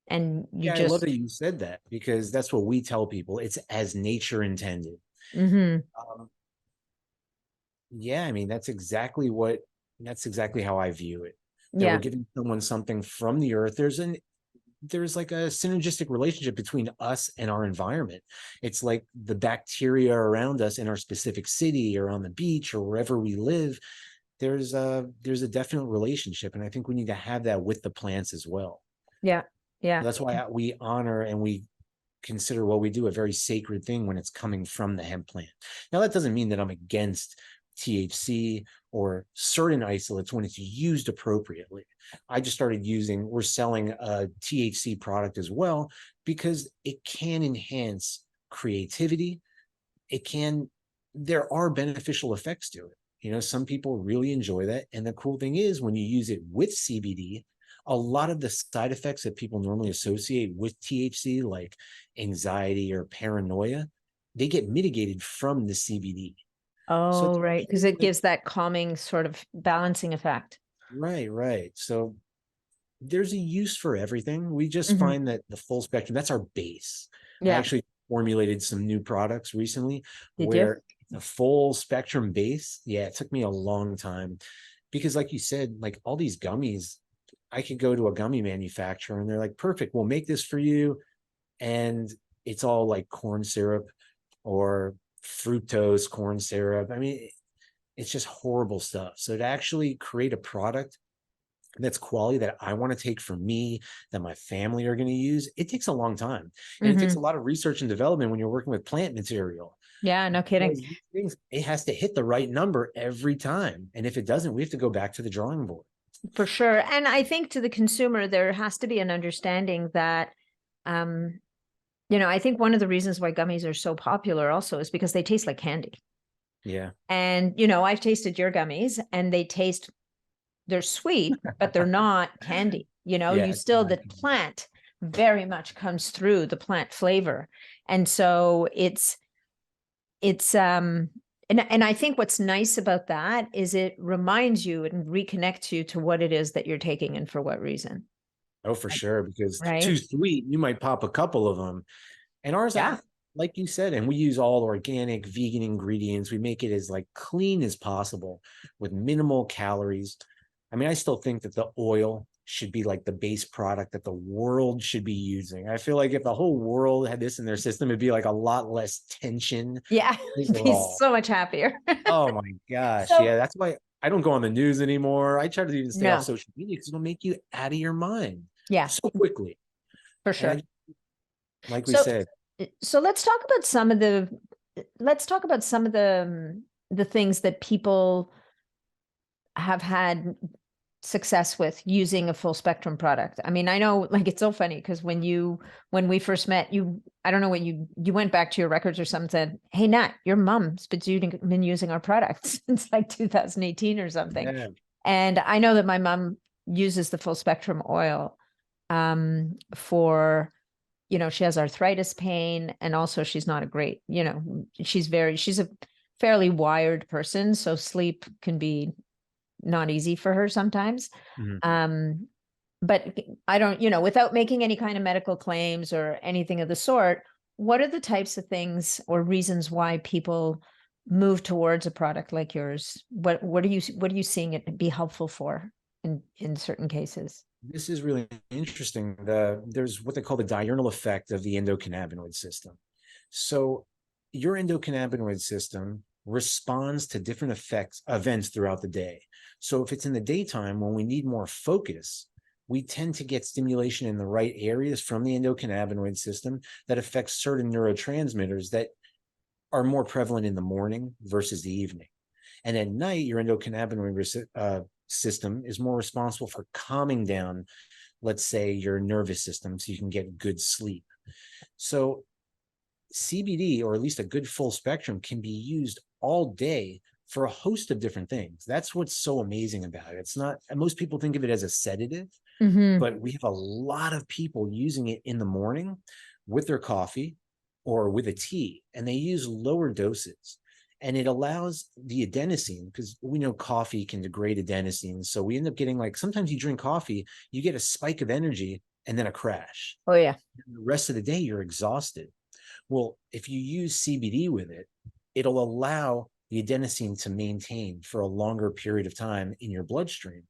Speaker 1: And
Speaker 3: I love that you said that, because that's what we tell people. It's as nature intended. Yeah, I mean, that's exactly how I view it. That we're giving someone something from the earth. There's like a synergistic relationship between us and our environment. It's like the bacteria around us in our specific city or on the beach or wherever we live. There's a definite relationship. And I think we need to have that with the plants as well.
Speaker 1: Yeah.
Speaker 3: So that's why we honor and we consider what we do a very sacred thing when it's coming from the hemp plant. Now, that doesn't mean that I'm against THC or certain isolates when it's used appropriately. I just started we're selling a THC product as well, because it can enhance creativity. There are beneficial effects to it. You know, some people really enjoy that. And the cool thing is, when you use it with CBD, a lot of the side effects that people normally associate with THC, like anxiety or paranoia, they get mitigated from the CBD.
Speaker 1: Oh, so right. Because it gives that calming sort of balancing effect.
Speaker 3: Right. So there's a use for everything. We just find that the full spectrum, that's our base. I actually formulated some new products recently where the full spectrum base. Yeah, it took me a long time, because like you said, like all these gummies, I could go to a gummy manufacturer and they're like, perfect, we'll make this for you. And it's all like corn syrup or fructose corn syrup. I mean, it's just horrible stuff. So to actually create a product that's quality, that I want to take for me, that my family are going to use, it takes a long time. And it takes a lot of research and development when you're working with plant material.
Speaker 1: Yeah, no kidding.
Speaker 3: It has to hit the right number every time. And if it doesn't, we have to go back to the drawing board.
Speaker 1: For sure. And I think to the consumer, there has to be an understanding that I think one of the reasons why gummies are so popular also is because they taste like candy.
Speaker 3: Yeah.
Speaker 1: And, I've tasted your gummies and they're sweet, but they're not candy.
Speaker 3: Yeah,
Speaker 1: You
Speaker 3: it's
Speaker 1: still,
Speaker 3: not
Speaker 1: the
Speaker 3: candy.
Speaker 1: plant very much comes through, the plant flavor. And so it's and I think what's nice about that is it reminds you and reconnects you to what it is that you're taking and for what reason.
Speaker 3: Oh, for sure. Because
Speaker 1: Right.
Speaker 3: too sweet, you might pop a couple of them. And ours,
Speaker 1: Yeah.
Speaker 3: like you said, and we use all organic vegan ingredients. We make it as like clean as possible with minimal calories. I mean, I still think that the oil should be like the base product that the world should be using. I feel like if the whole world had this in their system, it'd be like a lot less tension
Speaker 1: Yeah. You'd be
Speaker 3: overall.
Speaker 1: so much happier.
Speaker 3: Oh my gosh.
Speaker 1: So-
Speaker 3: Yeah, that's why I don't go on the news anymore. I try to even stay off
Speaker 1: No.
Speaker 3: social media because it'll make you out of your mind
Speaker 1: Yeah,
Speaker 3: so quickly.
Speaker 1: for
Speaker 3: And
Speaker 1: sure.
Speaker 3: like we
Speaker 1: So-
Speaker 3: said,
Speaker 1: So let's talk about some of the things that people have had success with using a full spectrum product. I mean, I know, like, it's so funny because when we first met, I don't know what you went back to your records or something, said, "Hey, Nat, your mom's been using our products since like 2018 or something."
Speaker 3: yeah.
Speaker 1: And I know that my mom uses the full spectrum oil for, she has arthritis pain, and also she's not a great, she's a fairly wired person. So sleep can be not easy for her sometimes.
Speaker 3: Mhm.
Speaker 1: But I don't, without making any kind of medical claims or anything of the sort, what are the types of things or reasons why people move towards a product like yours? What are you seeing it be helpful for in certain cases?
Speaker 3: This is really interesting. There's what they call the diurnal effect of the endocannabinoid system. So your endocannabinoid system responds to different events throughout the day. So if it's in the daytime when we need more focus, we tend to get stimulation in the right areas from the endocannabinoid system that affects certain neurotransmitters that are more prevalent in the morning versus the evening. And at night, your endocannabinoid system is more responsible for calming down, let's say, your nervous system so you can get good sleep. So CBD, or at least a good full spectrum, can be used all day for a host of different things. That's what's so amazing about it. It's not, most people think of it as a sedative, but we have a lot of people using it in the morning with their coffee or with a tea, and they use lower doses. And it allows the adenosine, because we know coffee can degrade adenosine. So we end up getting, like, sometimes you drink coffee, you get a spike of energy and then a crash.
Speaker 1: Oh, yeah.
Speaker 3: And the rest of the day, you're exhausted. Well, if you use CBD with it, it'll allow the adenosine to maintain for a longer period of time in your bloodstream,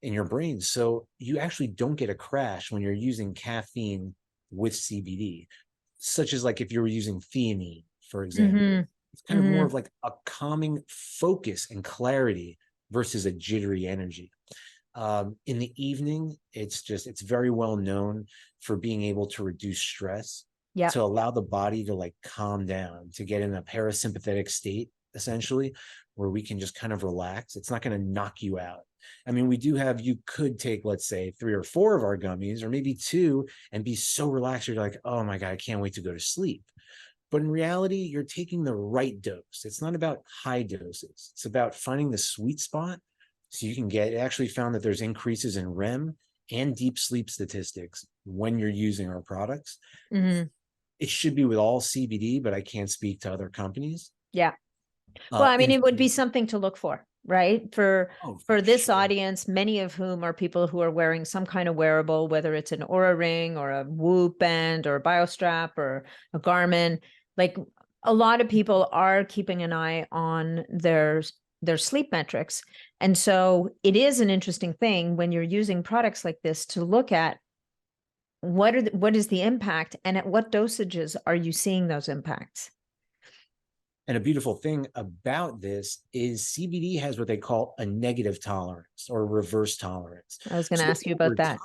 Speaker 3: in your brain. So you actually don't get a crash when you're using caffeine with CBD, such as like if you were using theanine, for example. It's kind of more of like a calming focus and clarity versus a jittery energy. In the evening, it's very well known for being able to reduce stress, to allow the body to like calm down, to get in a parasympathetic state, essentially, where we can just kind of relax. It's not going to knock you out. I mean, you could take, let's say, 3 or 4 of our gummies, or maybe 2, and be so relaxed, you're like, oh my God, I can't wait to go to sleep. But in reality, you're taking the right dose. It's not about high doses. It's about finding the sweet spot so you can get, it actually found that there's increases in REM and deep sleep statistics when you're using our products. It should be with all CBD, but I can't speak to other companies.
Speaker 1: Yeah. Well, I mean, it would be something to look for, right? For this audience, many of whom are people who are wearing some kind of wearable, whether it's an Oura ring or a Whoop band or a BioStrap or a Garmin. Like, a lot of people are keeping an eye on their sleep metrics. And so it is an interesting thing when you're using products like this to look at what is the impact, and at what dosages are you seeing those impacts?
Speaker 3: And a beautiful thing about this is CBD has what they call a negative tolerance or reverse tolerance.
Speaker 1: I was going to ask you about that.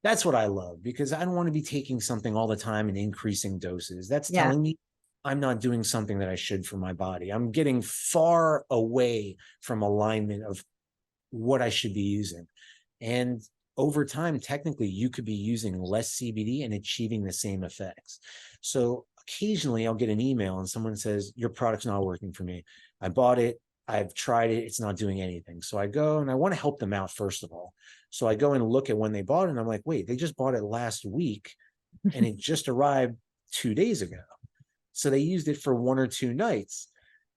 Speaker 3: That's what I love, because I don't want to be taking something all the time and increasing doses. That's telling me I'm not doing something that I should for my body. I'm getting far away from alignment of what I should be using. And over time, technically, you could be using less CBD and achieving the same effects. So occasionally I'll get an email and someone says, your product's not working for me. I bought it. I've tried it. It's not doing anything. So I go and I want to help them out, first of all. So I go and look at when they bought it and I'm like, wait, they just bought it last week and it just arrived 2 days ago. So they used it for 1 or 2 nights.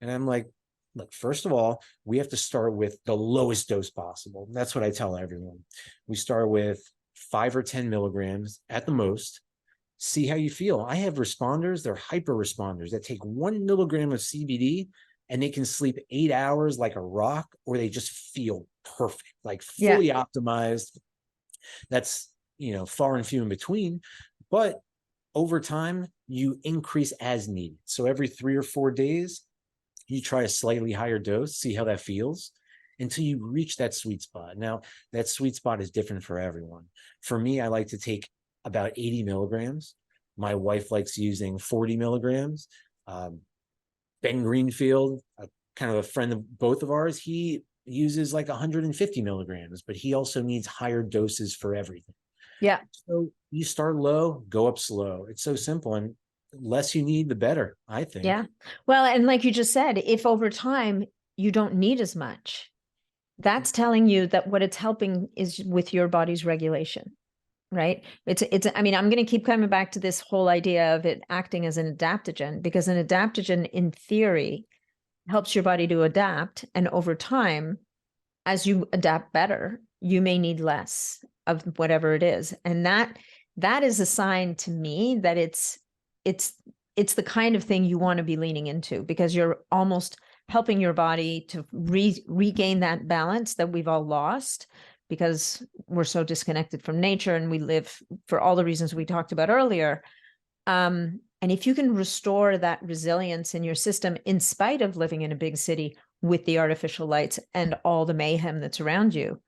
Speaker 3: And I'm like, look, first of all, we have to start with the lowest dose possible. That's what I tell everyone. We start with 5 or 10 milligrams at the most. See how you feel. I have responders, they're hyper responders that take 1 milligram of CBD and they can sleep 8 hours like a rock, or they just feel perfect, like fully optimized. That's, far and few in between. But over time, you increase as needed. So every 3 or 4 days, you try a slightly higher dose, see how that feels until you reach that sweet spot. Now, that sweet spot is different for everyone. For me, I like to take about 80 milligrams. My wife likes using 40 milligrams. Ben Greenfield, kind of a friend of both of ours, he uses like 150 milligrams, but he also needs higher doses for everything.
Speaker 1: Yeah.
Speaker 3: So you start low, go up slow. It's so simple. And less you need, the better, I think.
Speaker 1: Yeah. Well, and like you just said, if over time you don't need as much, that's telling you that what it's helping is with your body's regulation, right? I mean, I'm going to keep coming back to this whole idea of it acting as an adaptogen, because an adaptogen in theory helps your body to adapt. And over time, as you adapt better, you may need less of whatever it is. And that is a sign to me that it's the kind of thing you want to be leaning into, because you're almost helping your body to regain that balance that we've all lost because we're so disconnected from nature and we live for all the reasons we talked about earlier. And if you can restore that resilience in your system, in spite of living in a big city with the artificial lights and all the mayhem that's around you,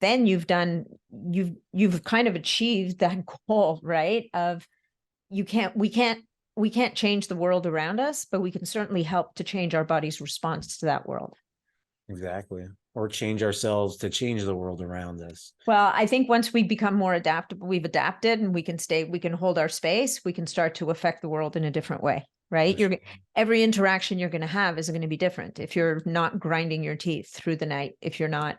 Speaker 1: then you've kind of achieved that goal, right? Of we can't change the world around us, but we can certainly help to change our body's response to that world.
Speaker 3: Exactly. Or change ourselves to change the world around us.
Speaker 1: Well, I think once we become more adaptable, we've adapted and we can hold our space, we can start to affect the world in a different way, right?
Speaker 3: Sure.
Speaker 1: Every interaction you're going to have is going to be different. If you're not grinding your teeth through the night, if you're not,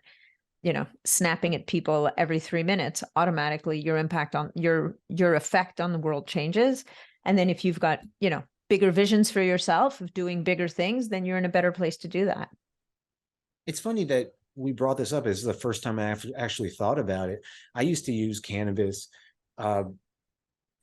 Speaker 1: snapping at people every 3 minutes, automatically your impact on your effect on the world changes. And then if you've got, bigger visions for yourself of doing bigger things, then you're in a better place to do that.
Speaker 3: It's funny that we brought this up. This is the first time I actually thought about it. I used to use cannabis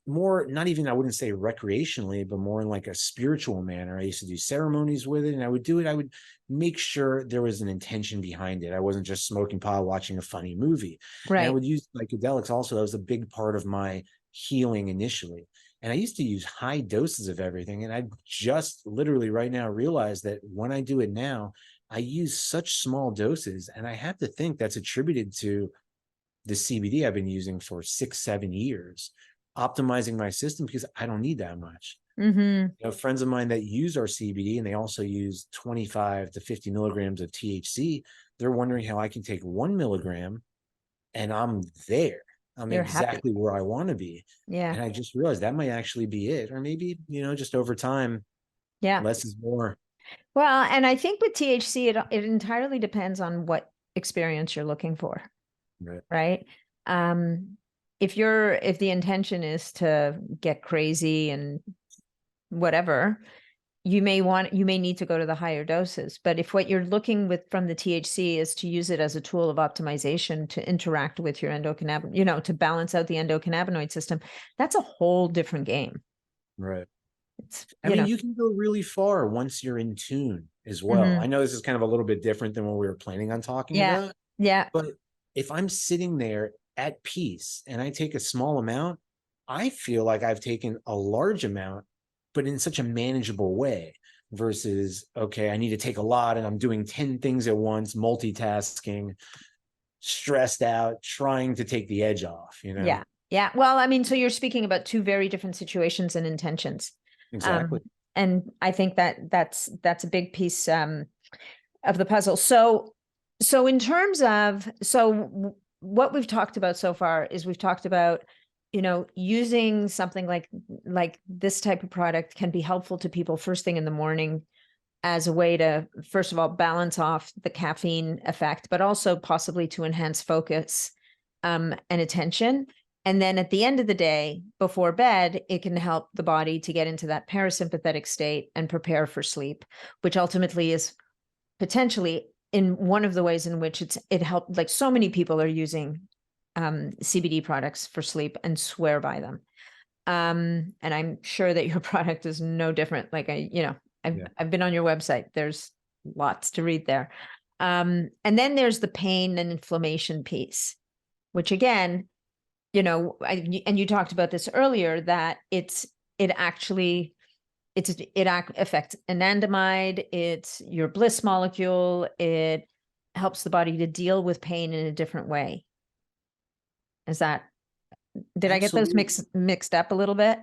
Speaker 3: more, not even, I wouldn't say recreationally, but more in like a spiritual manner. I used to do ceremonies with it, and I would make sure there was an intention behind it. I wasn't just smoking pot, watching a funny movie.
Speaker 1: Right.
Speaker 3: And I would use psychedelics also. That was a big part of my healing initially. And I used to use high doses of everything. And I just literally right now realized that when I do it now, I use such small doses. And I have to think that's attributed to the CBD I've been using for 6-7 years, optimizing my system, because I don't need that much.
Speaker 1: Mm-hmm.
Speaker 3: Friends of mine that use our CBD and they also use 25 to 50 milligrams of THC, they're wondering how I can take 1 milligram and I'm there. You're exactly happy. Where I want to be.
Speaker 1: Yeah.
Speaker 3: And I just realized that might actually be it. Or maybe, just over time, less is more.
Speaker 1: Well, and I think with THC, it entirely depends on what experience you're looking for. Right. If the intention is to get crazy and whatever, you may need to go to the higher doses. But if what you're looking with from the THC is to use it as a tool of optimization to interact with your endocannabinoid, to balance out the endocannabinoid system, that's a whole different game.
Speaker 3: Right. I mean, you can go really far once you're in tune as well.
Speaker 1: Mm-hmm.
Speaker 3: I know this is kind of a little bit different than what we were planning on talking about.
Speaker 1: Yeah.
Speaker 3: But if I'm sitting there at peace and I take a small amount, I feel like I've taken a large amount, but in such a manageable way versus, okay, I need to take a lot and I'm doing 10 things at once, multitasking, stressed out, trying to take the edge off,
Speaker 1: Yeah. Yeah. Well, I mean, so you're speaking about two very different situations and intentions.
Speaker 3: Exactly.
Speaker 1: And I think that's a big piece of the puzzle. So in terms of, what we've talked about so far is we've talked about, using something like this type of product can be helpful to people first thing in the morning as a way to, first of all, balance off the caffeine effect, but also possibly to enhance focus and attention. And then at the end of the day, before bed, it can help the body to get into that parasympathetic state and prepare for sleep, which ultimately is potentially in one of the ways in which it helped. Like, so many people are using CBD products for sleep and swear by them. And I'm sure that your product is no different. Like, I've been on your website. There's lots to read there. And then there's the pain and inflammation piece, which again, and you talked about this earlier, that it affects anandamide. It's your bliss molecule. It helps the body to deal with pain in a different way. Did I get those mixed up a little bit?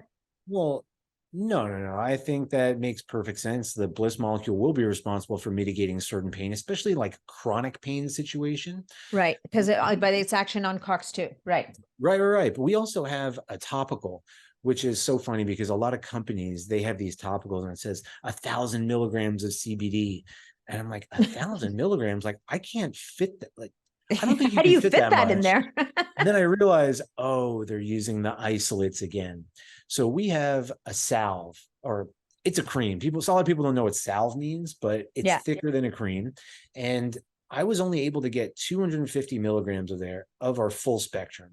Speaker 3: Well, no. I think that makes perfect sense. The bliss molecule will be responsible for mitigating certain pain, especially like chronic pain situation.
Speaker 1: Right, because by its action on COX-2. Right.
Speaker 3: But we also have a topical, which is so funny because a lot of companies, they have these topicals and it says 1,000 milligrams of CBD. And I'm like, 1,000 milligrams? Like, I can't fit that. Like, I don't think
Speaker 1: how do you fit that
Speaker 3: much
Speaker 1: in there?
Speaker 3: And then I realized, they're using the isolates again. So we have a salve, or it's a cream. A lot of people don't know what salve means, but it's thicker than a cream. And I was only able to get 250 milligrams of our full spectrum.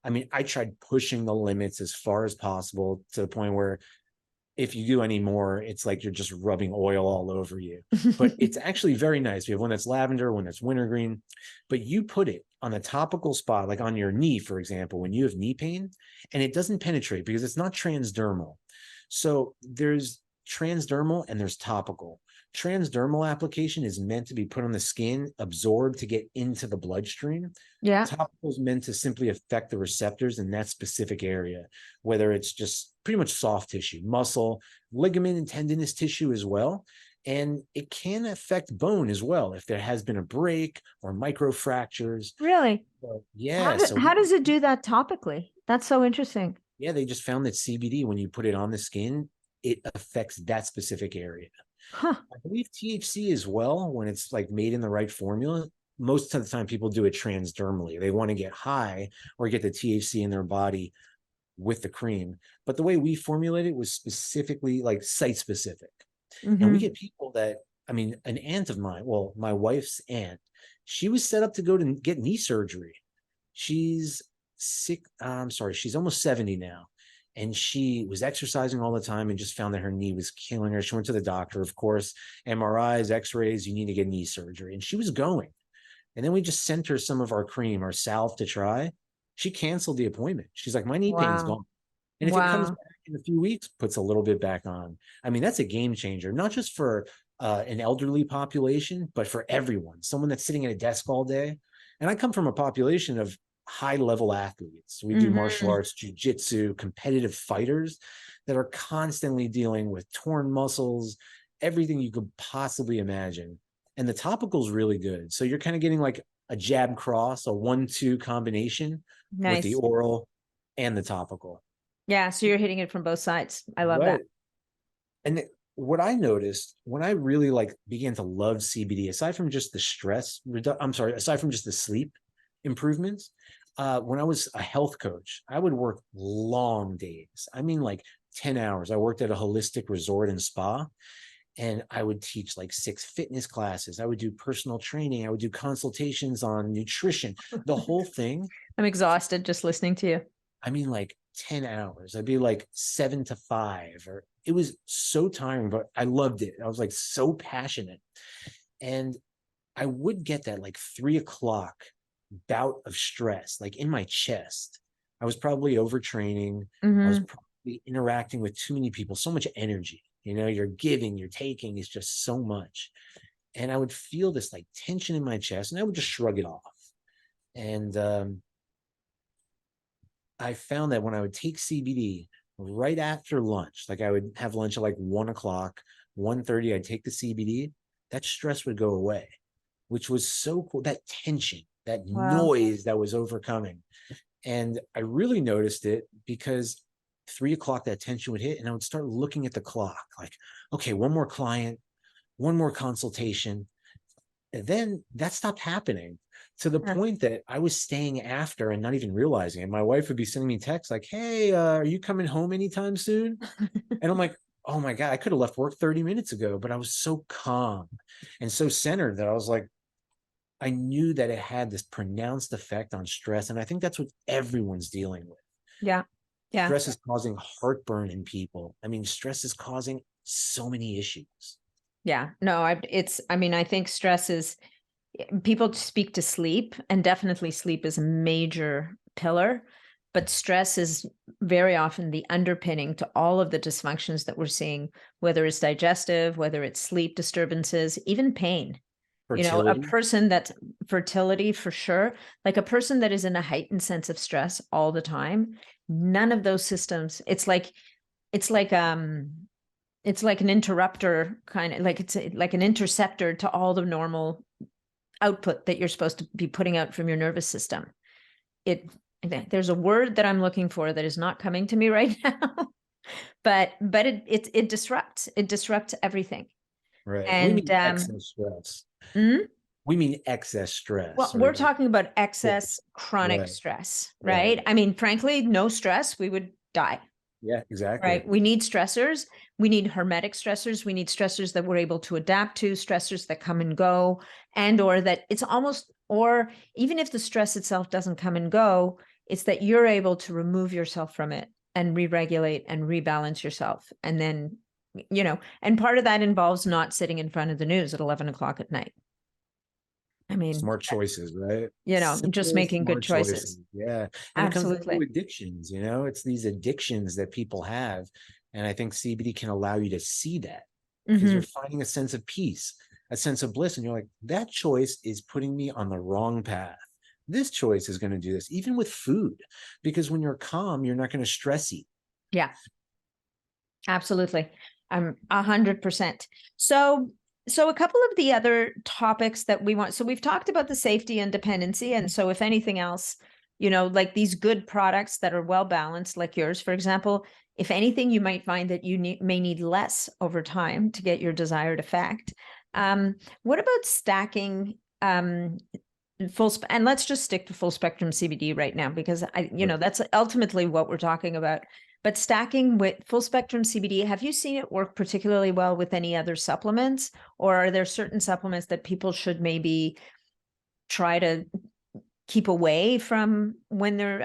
Speaker 3: I mean, I tried pushing the limits as far as possible to the point where if you do any more, it's like you're just rubbing oil all over you. But it's actually very nice. We have one that's lavender, one that's wintergreen, but you put it on a topical spot, like on your knee, for example, when you have knee pain, and it doesn't penetrate because it's not transdermal. So there's transdermal and there's topical. Transdermal application is meant to be put on the skin, absorbed to get into the bloodstream. Topical is meant to simply affect the receptors in that specific area, whether it's just pretty much soft tissue, muscle, ligament and tendinous tissue as well. And it can affect bone as well if there has been a break or microfractures.
Speaker 1: Really? How does it do that topically? That's so interesting.
Speaker 3: Yeah, they just found that CBD, when you put it on the skin, it affects that specific area. I believe THC as well, when it's like made in the right formula. Most of the time people do it transdermally. They want to get high or get the THC in their body with the cream. But the way we formulate it was specifically like site specific. And we get people that, an aunt of mine, well, my wife's aunt, she was set up to go to get knee surgery. She's she's almost 70 now. And she was exercising all the time and just found that her knee was killing her. She went to the doctor, of course, MRIs, x-rays, you need to get knee surgery. And she was going. And then we just sent her some of our cream, our salve to try. She canceled the appointment. She's like, my knee pain's gone. And if it comes back in a few weeks, puts a little bit back on. That's a game changer, not just for an elderly population, but for everyone, someone that's sitting at a desk all day. And I come from a population of high-level athletes. We do martial arts, jiu-jitsu, competitive fighters that are constantly dealing with torn muscles, everything you could possibly imagine. And the topical is really good. So you're kind of getting like a jab cross, a 1-2 combination with the oral and the topical.
Speaker 1: Yeah, so you're hitting it from both sides. I love that.
Speaker 3: And what I noticed when I really began to love CBD, aside from just the aside from just the sleep improvements, when I was a health coach, I would work long days. 10 hours. I worked at a holistic resort and spa, and I would teach 6 fitness classes. I would do personal training. I would do consultations on nutrition, the whole thing.
Speaker 1: I'm exhausted just listening to you.
Speaker 3: 10 hours. I'd be 7 to 5, or it was so tiring, but I loved it. I was so passionate. And I would get that 3 o'clock bout of stress, in my chest. I was probably overtraining. I was probably interacting with too many people, so much energy. You're giving, you're taking, it's just so much. And I would feel this tension in my chest, and I would just shrug it off. And I found that when I would take CBD right after lunch, I would have lunch at 1 o'clock, 1:30, I'd take the CBD, that stress would go away, which was so cool. That tension, that
Speaker 1: Wow.
Speaker 3: noise that was overcoming. And I really noticed it because 3 o'clock, that tension would hit, and I would start looking at the clock like, okay, one more client, one more consultation. And then that stopped happening, to the point that I was staying after and not even realizing it. My wife would be sending me texts like, hey, are you coming home anytime soon? And I'm like, oh my God, I could have left work 30 minutes ago, but I was so calm and so centered that I was like, I knew that it had this pronounced effect on stress. And I think that's what everyone's dealing with.
Speaker 1: Yeah. Yeah.
Speaker 3: Stress is causing heartburn in people. I mean, stress is causing so many issues.
Speaker 1: Yeah. No, I think stress is, people speak to sleep, and definitely sleep is a major pillar, but stress is very often the underpinning to all of the dysfunctions that we're seeing, whether it's digestive, whether it's sleep disturbances, even pain.
Speaker 3: Fertility.
Speaker 1: A person that's fertility for sure, like a person that is in a heightened sense of stress all the time, none of those systems, it's like an interrupter, kind of like it's like an interceptor to all the normal output that you're supposed to be putting out from your nervous system. There's a word that I'm looking for that is not coming to me right now, but it disrupts everything.
Speaker 3: Right.
Speaker 1: And
Speaker 3: we mean excess stress. We mean excess stress.
Speaker 1: Well, we're talking about excess chronic stress, right? I mean, frankly, no stress, we would die.
Speaker 3: Yeah, exactly.
Speaker 1: Right. We need stressors. We need hermetic stressors. We need stressors that we're able to adapt to, stressors that come and go, and or that it's almost, or even if the stress itself doesn't come and go, it's that you're able to remove yourself from it and re-regulate and rebalance yourself. And then, and part of that involves not sitting in front of the news at 11 o'clock at night. I mean,
Speaker 3: smart choices, right?
Speaker 1: Just making good choices.
Speaker 3: Yeah. And
Speaker 1: absolutely.
Speaker 3: It comes down to addictions, it's these addictions that people have. And I think CBD can allow you to see that, because you're finding a sense of peace, a sense of bliss. And you're like, that choice is putting me on the wrong path. This choice is going to do this, even with food, because when you're calm, you're not going to stress eat.
Speaker 1: Yeah, absolutely. I'm 100%. So a couple of the other topics that we want, so we've talked about the safety and dependency. And so if anything else, like these good products that are well balanced, like yours, for example, if anything, you might find that you may need less over time to get your desired effect. What about stacking and let's just stick to full spectrum CBD right now, because that's ultimately what we're talking about. But stacking with full spectrum CBD, have you seen it work particularly well with any other supplements? Or are there certain supplements that people should maybe try to keep away from when they're,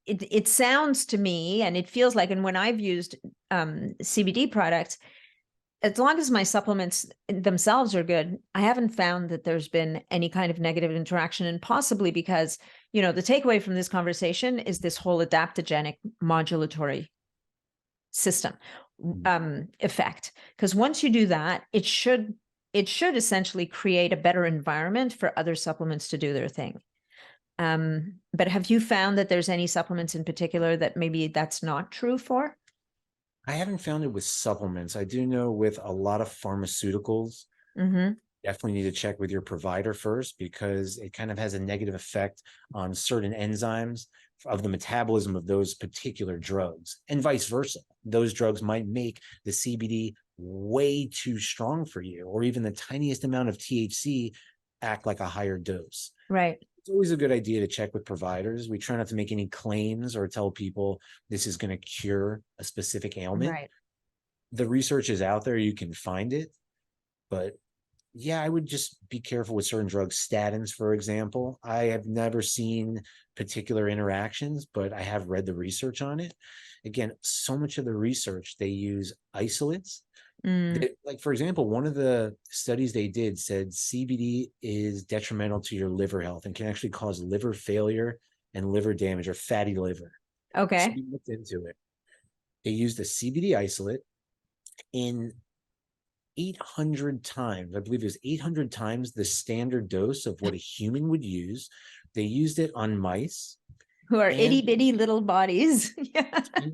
Speaker 1: it sounds to me, and it feels like, and when I've used CBD products, as long as my supplements themselves are good, I haven't found that there's been any kind of negative interaction. And possibly because, the takeaway from this conversation is this whole adaptogenic modulatory system effect. Because once you do that, it should essentially create a better environment for other supplements to do their thing. But have you found that there's any supplements in particular that maybe that's not true for?
Speaker 3: I haven't found it with supplements. I do know with a lot of pharmaceuticals, definitely need to check with your provider first, because it kind of has a negative effect on certain enzymes of the metabolism of those particular drugs, and vice versa. Those drugs might make the CBD way too strong for you, or even the tiniest amount of THC act like a higher dose.
Speaker 1: Right.
Speaker 3: It's always a good idea to check with providers. We try not to make any claims or tell people this is going to cure a specific ailment.
Speaker 1: Right.
Speaker 3: The research is out there. You can find it. But yeah, I would just be careful with certain drugs. Statins, for example. I have never seen particular interactions, but I have read the research on it. Again, so much of the research, they use isolates. Like, for example, one of the studies they did said CBD is detrimental to your liver health and can actually cause liver failure and liver damage, or fatty liver.
Speaker 1: Okay.
Speaker 3: So we looked into it. They used a CBD isolate in 800 times, I believe it was 800 times the standard dose of what a human would use. They used it on mice,
Speaker 1: who are itty bitty little bodies.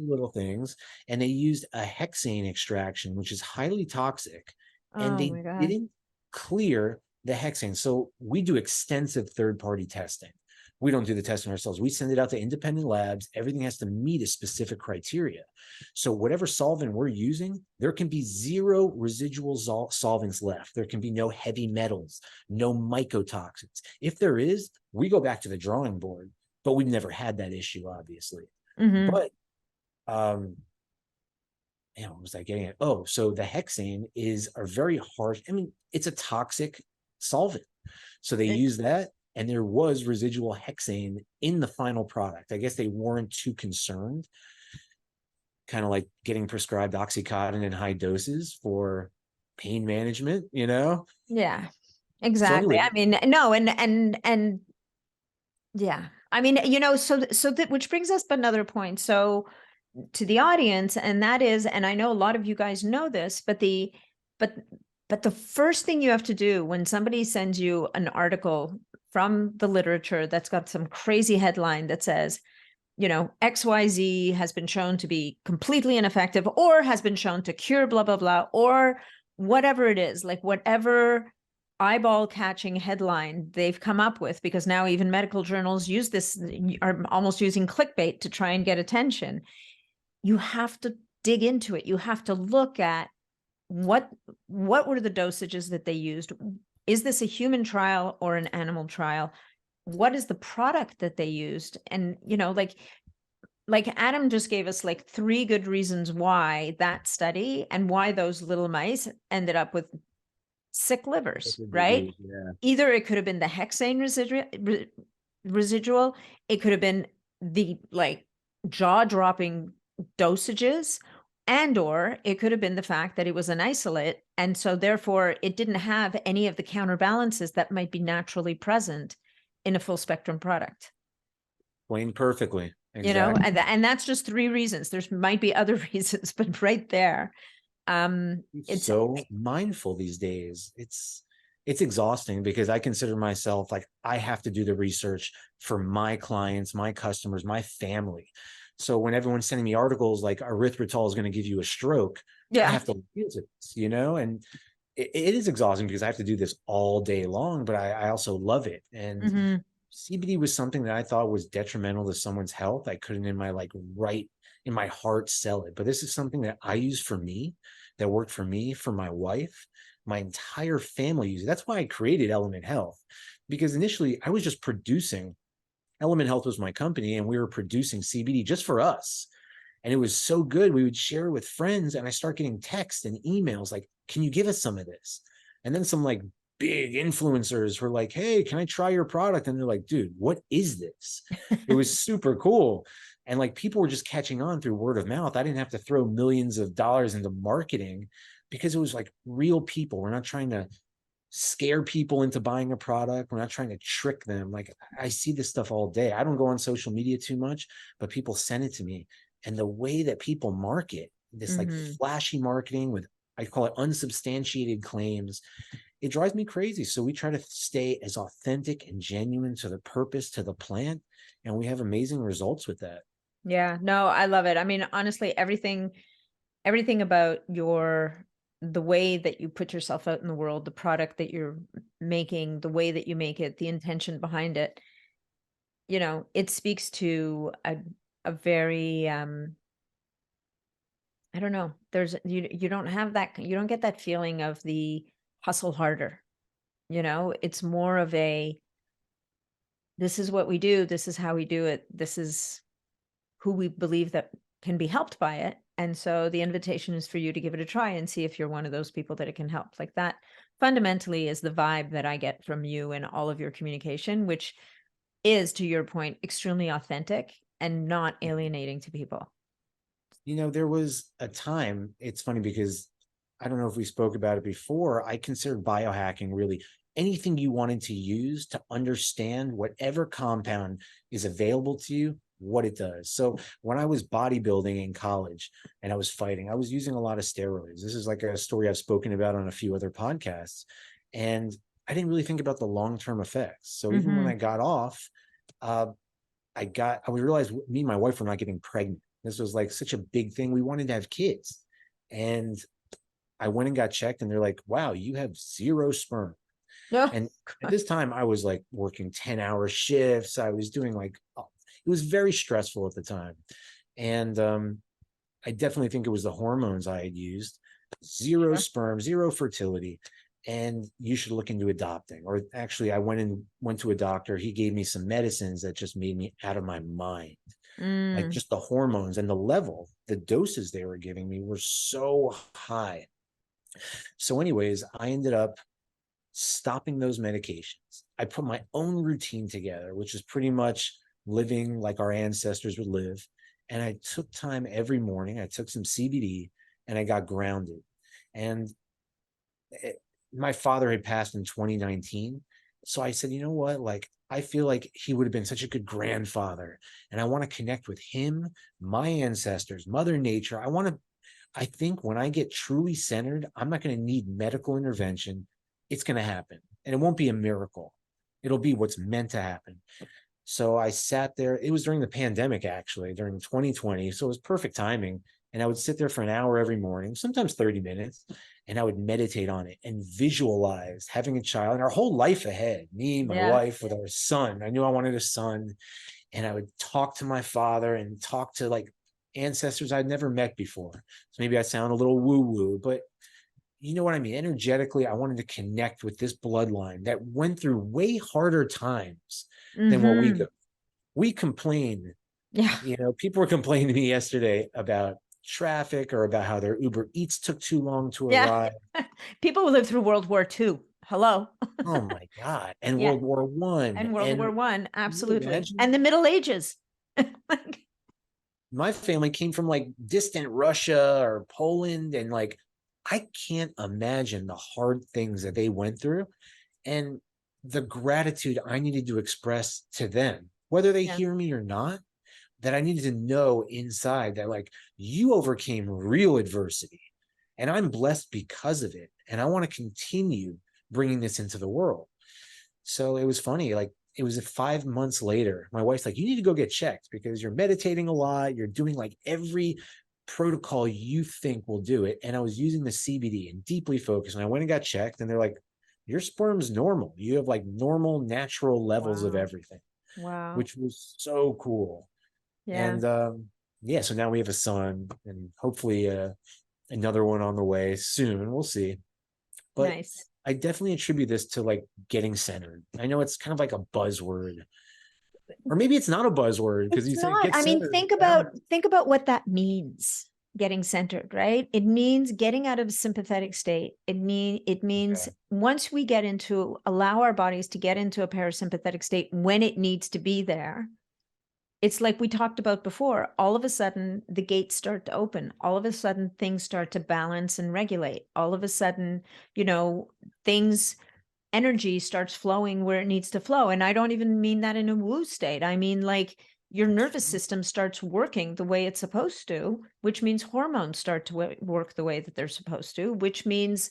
Speaker 3: Little things. And they used a hexane extraction, which is highly toxic. And they didn't clear the hexane. So we do extensive third-party testing. We don't do the testing ourselves. We send it out to independent labs. Everything has to meet a specific criteria. So whatever solvent we're using, there can be zero residual solvents left. There can be no heavy metals, no mycotoxins. If there is, we go back to the drawing board, but we've never had that issue, obviously. But, what was I getting at? Oh, so the hexane is a very harsh, I mean, it's a toxic solvent. So they use that. And there was residual hexane in the final product. I guess they weren't too concerned, kind of like getting prescribed Oxycontin in high doses for pain management,
Speaker 1: Yeah, exactly.
Speaker 3: So anyway,
Speaker 1: I mean, no, and yeah, I mean, so that, which brings us to another point. So to the audience, and that is, and I know a lot of you guys know this, but the first thing you have to do when somebody sends you an article from the literature that's got some crazy headline that says, XYZ has been shown to be completely ineffective or has been shown to cure blah, blah, blah, or whatever it is, like whatever eyeball catching headline they've come up with, because now even medical journals use this, are almost using clickbait to try and get attention. You have to dig into it. You have to look at what were the dosages that they used? Is this a human trial or an animal trial? What is the product that they used? And, like Adam just gave us like 3 good reasons why that study and why those little mice ended up with sick livers, right?
Speaker 3: Yeah.
Speaker 1: Either it could have been the hexane residual, it could have been the like jaw-dropping dosages, and or it could have been the fact that it was an isolate, and so therefore it didn't have any of the counterbalances that might be naturally present in a full spectrum product.
Speaker 3: Plain perfectly. Exactly.
Speaker 1: And that's just 3 reasons. There might be other reasons, but right there,
Speaker 3: it's so mindful these days. It's exhausting because I consider myself like I have to do the research for my clients, my customers, my family. So when everyone's sending me articles like erythritol is going to give you a stroke, I have to use it, and it is exhausting because I have to do this all day long, but I also love it. And CBD was something that I thought was detrimental to someone's health. I couldn't in my heart sell it, but this is something that I use for me, that worked for me, for my wife, my entire family uses it. That's why I created Element Health, because initially I was just producing, Element Health was my company, and we were producing CBD just for us. And it was so good. We would share it with friends, and I start getting texts and emails like, can you give us some of this? And then some like big influencers were like, hey, can I try your product? And they're like, dude, what is this? It was super cool. And like people were just catching on through word of mouth. I didn't have to throw millions of dollars into marketing because it was like real people. We're not trying to scare people into buying a product. We're not trying to trick them. Like I see this stuff all day. I don't go on social media too much, but people send it to me. And the way that people market, this like flashy marketing with, I call it unsubstantiated claims, it drives me crazy. So we try to stay as authentic and genuine to the purpose, to the plant, and we have amazing results with that.
Speaker 1: Yeah, no, I love it. I mean, honestly, everything about the way that you put yourself out in the world, the product that you're making, the way that you make it, the intention behind it, it speaks to a very, I don't know, you don't have that, you don't get that feeling of the hustle harder, it's more of this is what we do. This is how we do it. This is who we believe that can be helped by it. And so the invitation is for you to give it a try and see if you're one of those people that it can help. Like that fundamentally is the vibe that I get from you and all of your communication, which is, to your point, extremely authentic and not alienating to people.
Speaker 3: There was a time, it's funny because I don't know if we spoke about it before, I considered biohacking really anything you wanted to use to understand whatever compound is available to you, what it does. So when I was bodybuilding in college and I was fighting, I was using a lot of steroids. This is like a story I've spoken about on a few other podcasts. And I didn't really think about the long-term effects. So even when I got off, I realized me and my wife were not getting pregnant. This was like such a big thing. We wanted to have kids. And I went and got checked and they're like, wow, you have 0 sperm.
Speaker 1: Yeah.
Speaker 3: And at this time I was like working 10-hour shifts. I was doing like, it was very stressful at the time. And I definitely think it was the hormones I had used. Zero sperm, zero fertility. And you should look into adopting. Or actually, I went to a doctor. He gave me some medicines that just made me out of my mind. Like
Speaker 1: Mm.
Speaker 3: just the hormones and the level, the doses they were giving me were so high. So anyways, I ended up stopping those medications. I put my own routine together, which is pretty much living like our ancestors would live. And I took time every morning. I took some CBD and I got grounded. And my father had passed in 2019. So I said, you know what? Like, I feel like he would have been such a good grandfather. And I want to connect with him, my ancestors, Mother Nature. I think when I get truly centered, I'm not going to need medical intervention. It's going to happen. And it won't be a miracle. It'll be what's meant to happen. So I sat there. It was during the pandemic, actually, during 2020. So it was perfect timing. And I would sit there for an hour every morning, sometimes 30 minutes, and I would meditate on it and visualize having a child and our whole life ahead, me, my
Speaker 1: Yeah.
Speaker 3: wife, with our son. I knew I wanted a son. And I would talk to my father and talk to like ancestors I'd never met before. So maybe I sound a little woo-woo, but you know what I mean? Energetically, I wanted to connect with this bloodline that went through way harder times than what we
Speaker 1: Mm-hmm.
Speaker 3: go. We complain.
Speaker 1: Yeah.
Speaker 3: You know, people were complaining to me yesterday about traffic or about how their Uber Eats took too long to
Speaker 1: Yeah.
Speaker 3: arrive.
Speaker 1: People who lived through World War II. Hello.
Speaker 3: Oh my God. And
Speaker 1: Yeah.
Speaker 3: World War One.
Speaker 1: And World War One.
Speaker 3: Can you
Speaker 1: Absolutely.
Speaker 3: imagine?
Speaker 1: And the Middle Ages. Like,
Speaker 3: My family came from like distant Russia or Poland, and like I can't imagine the hard things that they went through and the gratitude I needed to express to them, whether they
Speaker 1: yeah.
Speaker 3: hear me or not, that I needed to know inside that like you overcame real adversity and I'm blessed because of it. And I want to continue bringing this into the world. So it was funny. Like it was 5 months later, my wife's like, you need to go get checked because you're meditating a lot. You're doing like every protocol you think will do it. And I was using the CBD and deeply focused. And I went and got checked and they're like, your sperm's normal. You have like normal, natural levels of
Speaker 1: Wow.
Speaker 3: everything,
Speaker 1: Wow.
Speaker 3: which was so cool.
Speaker 1: Yeah.
Speaker 3: And yeah, so now we have a son and hopefully another one on the way soon. We'll see. But
Speaker 1: Nice.
Speaker 3: I definitely attribute this to like getting centered. I know it's kind of like a buzzword, or maybe it's not a buzzword because you
Speaker 1: It's
Speaker 3: say
Speaker 1: not.
Speaker 3: get
Speaker 1: I mean,
Speaker 3: centered.
Speaker 1: think about what that means. Getting centered, right? It means getting out of a sympathetic state. It means
Speaker 3: Okay.
Speaker 1: once we allow our bodies to get into a parasympathetic state when it needs to be there. It's like we talked about before. All of a sudden, the gates start to open. All of a sudden, things start to balance and regulate. All of a sudden, energy starts flowing where it needs to flow. And I don't even mean that in a woo state. I mean, like your nervous system starts working the way it's supposed to, which means hormones start to work the way that they're supposed to, which means,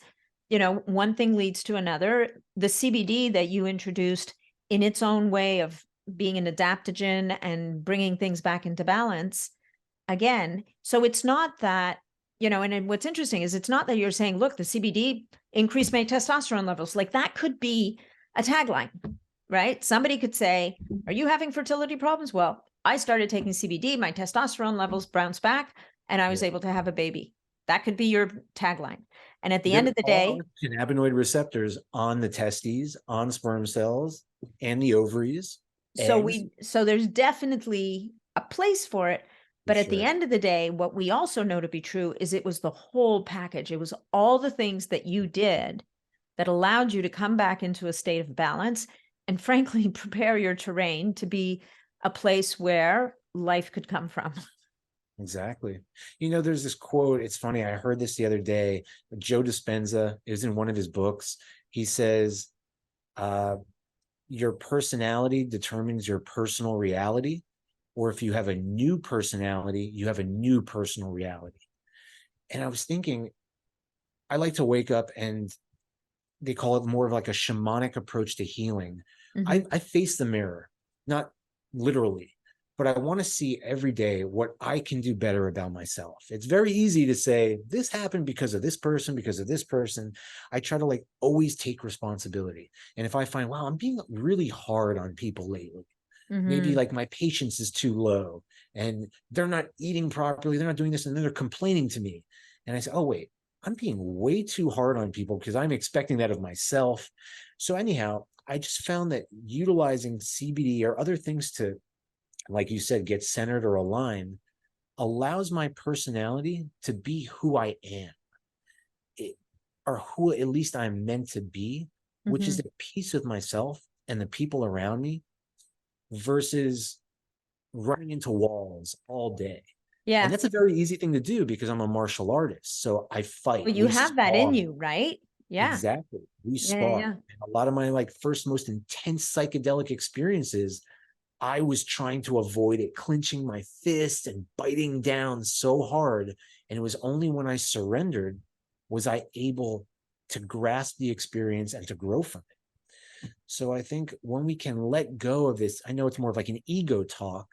Speaker 1: one thing leads to another. The CBD that you introduced in its own way of being an adaptogen and bringing things back into balance again. So it's not that, and what's interesting is it's not that you're saying, look, the CBD increased my testosterone levels. Like that could be a tagline, right? Somebody could say, are you having fertility problems? Well, I started taking CBD, my testosterone levels bounced back, and I was able to have a baby. That could be your tagline. And at the end of the day,
Speaker 3: cannabinoid receptors on the testes, on sperm cells, and the ovaries, eggs.
Speaker 1: so there's definitely a place for it. But at the end of the day, what we also know to be true is it was the whole package. It was all the things that you did that allowed you to come back into a state of balance and frankly, prepare your terrain to be a place where life could come from.
Speaker 3: Exactly. There's this quote. It's funny. I heard this the other day. Joe Dispenza is in one of his books. He says, your personality determines your personal reality. Or if you have a new personality, you have a new personal reality. And I was thinking, I like to wake up and they call it more of like a shamanic approach to healing.
Speaker 1: Mm-hmm.
Speaker 3: I face the mirror, not literally, but I want to see every day what I can do better about myself. It's very easy to say, this happened because of this person, because of this person. I try to like always take responsibility. And if I find, wow, I'm being really hard on people lately, maybe like my patience is too low and they're not eating properly, they're not doing this, and then they're complaining to me. And I say, oh, wait, I'm being way too hard on people because I'm expecting that of myself. So anyhow, I just found that utilizing CBD or other things to, like you said, get centered or aligned allows my personality to be who I am, or who at least I'm meant to be, which is at peace with myself and the people around me versus running into walls all day.
Speaker 1: Yeah.
Speaker 3: And that's a very easy thing to do because I'm a martial artist. So I fight.
Speaker 1: Well, you
Speaker 3: We
Speaker 1: have that in
Speaker 3: spar.
Speaker 1: you, right? Yeah.
Speaker 3: Exactly. We
Speaker 1: Yeah,
Speaker 3: spar.
Speaker 1: yeah.
Speaker 3: And a lot of my like first most intense psychedelic experiences, I was trying to avoid it, clenching my fist and biting down so hard. And it was only when I surrendered was I able to grasp the experience and to grow from it. So I think when we can let go of this, I know it's more of like an ego talk,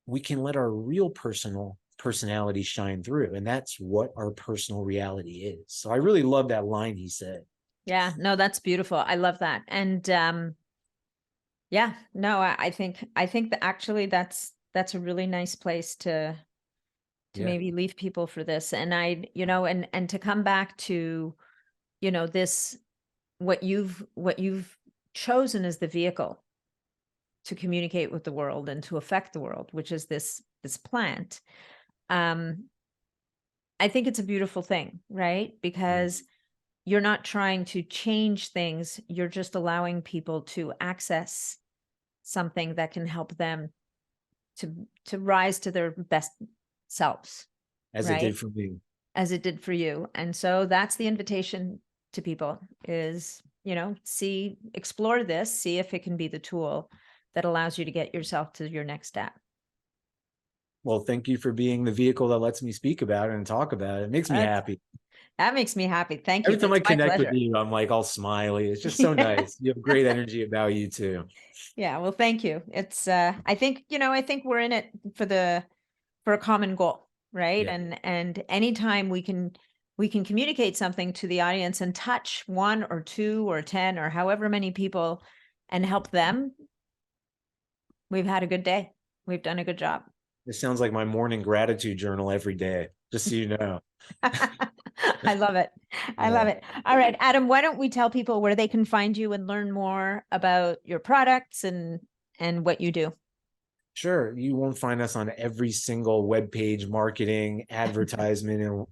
Speaker 3: we can let our real personality shine through. And that's what our personal reality is. So I really love that line he said.
Speaker 1: Yeah, no, that's beautiful. I love that. And yeah, no, I think that actually that's a really nice place to maybe leave people for this. And and to come back to, this, what you've chosen as the vehicle to communicate with the world and to affect the world, which is this plant. I think it's a beautiful thing, right? Because you're not trying to change things. You're just allowing people to access something that can help them to rise to their best selves.
Speaker 3: As
Speaker 1: right?
Speaker 3: it did for me.
Speaker 1: As it did for you. And so that's the invitation to people is, explore this, see if it can be the tool that allows you to get yourself to your next step.
Speaker 3: Well, thank you for being the vehicle that lets me speak about it and talk about it. It makes me happy.
Speaker 1: That makes me happy. Thank you.
Speaker 3: Every time I
Speaker 1: It's my
Speaker 3: connect with
Speaker 1: pleasure.
Speaker 3: you, I'm like all smiley. It's just so nice. You have great energy about you too.
Speaker 1: Yeah, well, thank you. It's I think we're in it for a common goal, right?
Speaker 3: Yeah.
Speaker 1: And anytime we can communicate something to the audience and touch 1 or 2 or 10 or however many people and help them, we've had a good day. We've done a good job.
Speaker 3: This sounds like my morning gratitude journal every day, just so you know.
Speaker 1: I love it. I love it. All right, Adam, why don't we tell people where they can find you and learn more about your products and what you do?
Speaker 3: Sure. You won't find us on every single webpage marketing advertisement and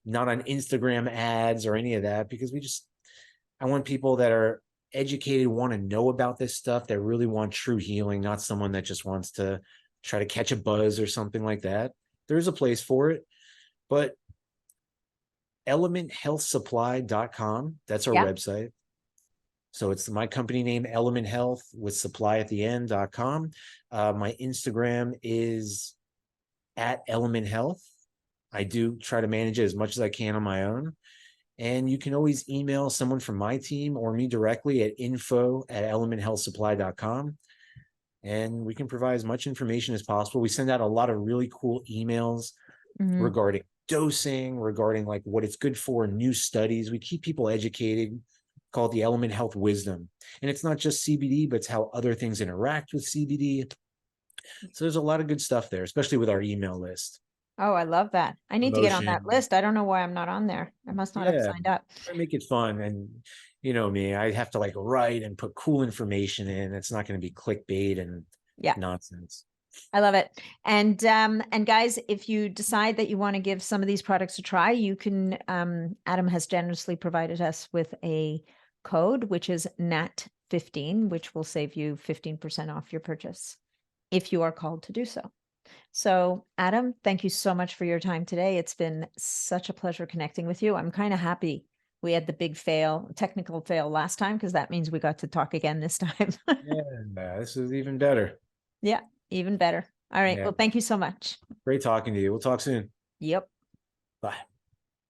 Speaker 3: not on Instagram ads or any of that, because I want people that are educated, want to know about this stuff, that really want true healing, not someone that just wants to try to catch a buzz or something like that. There's a place for it, but elementhealthsupply.com, that's our website. So it's my company name, Element Health, with supply at the end.com. My Instagram is at Element Health. I do try to manage it as much as I can on my own. And you can always email someone from my team or me directly at info@elementhealthsupply.com. And we can provide as much information as possible. We send out a lot of really cool emails regarding dosing, regarding like what it's good for, new studies. We keep people educated, called the Element Health Wisdom. And it's not just CBD, but it's how other things interact with CBD. So there's a lot of good stuff there, especially with our email list.
Speaker 1: Oh, I love that. I need to get on that list. I don't know why I'm not on there. I must not have signed up.
Speaker 3: I make it fun. And you know me, I have to like write and put cool information in. It's not going to be clickbait and nonsense.
Speaker 1: I love it. And guys, if you decide that you want to give some of these products a try, you can, Adam has generously provided us with a code, which is NAT15, which will save you 15% off your purchase if you are called to do so. So Adam, thank you so much for your time today. It's been such a pleasure connecting with you. I'm kind of happy we had the big technical fail last time, because that means we got to talk again this time.
Speaker 3: This is even better.
Speaker 1: Yeah, even better. All right. Well, thank you so much.
Speaker 3: Great talking to you. We'll talk soon.
Speaker 1: Yep.
Speaker 3: Bye.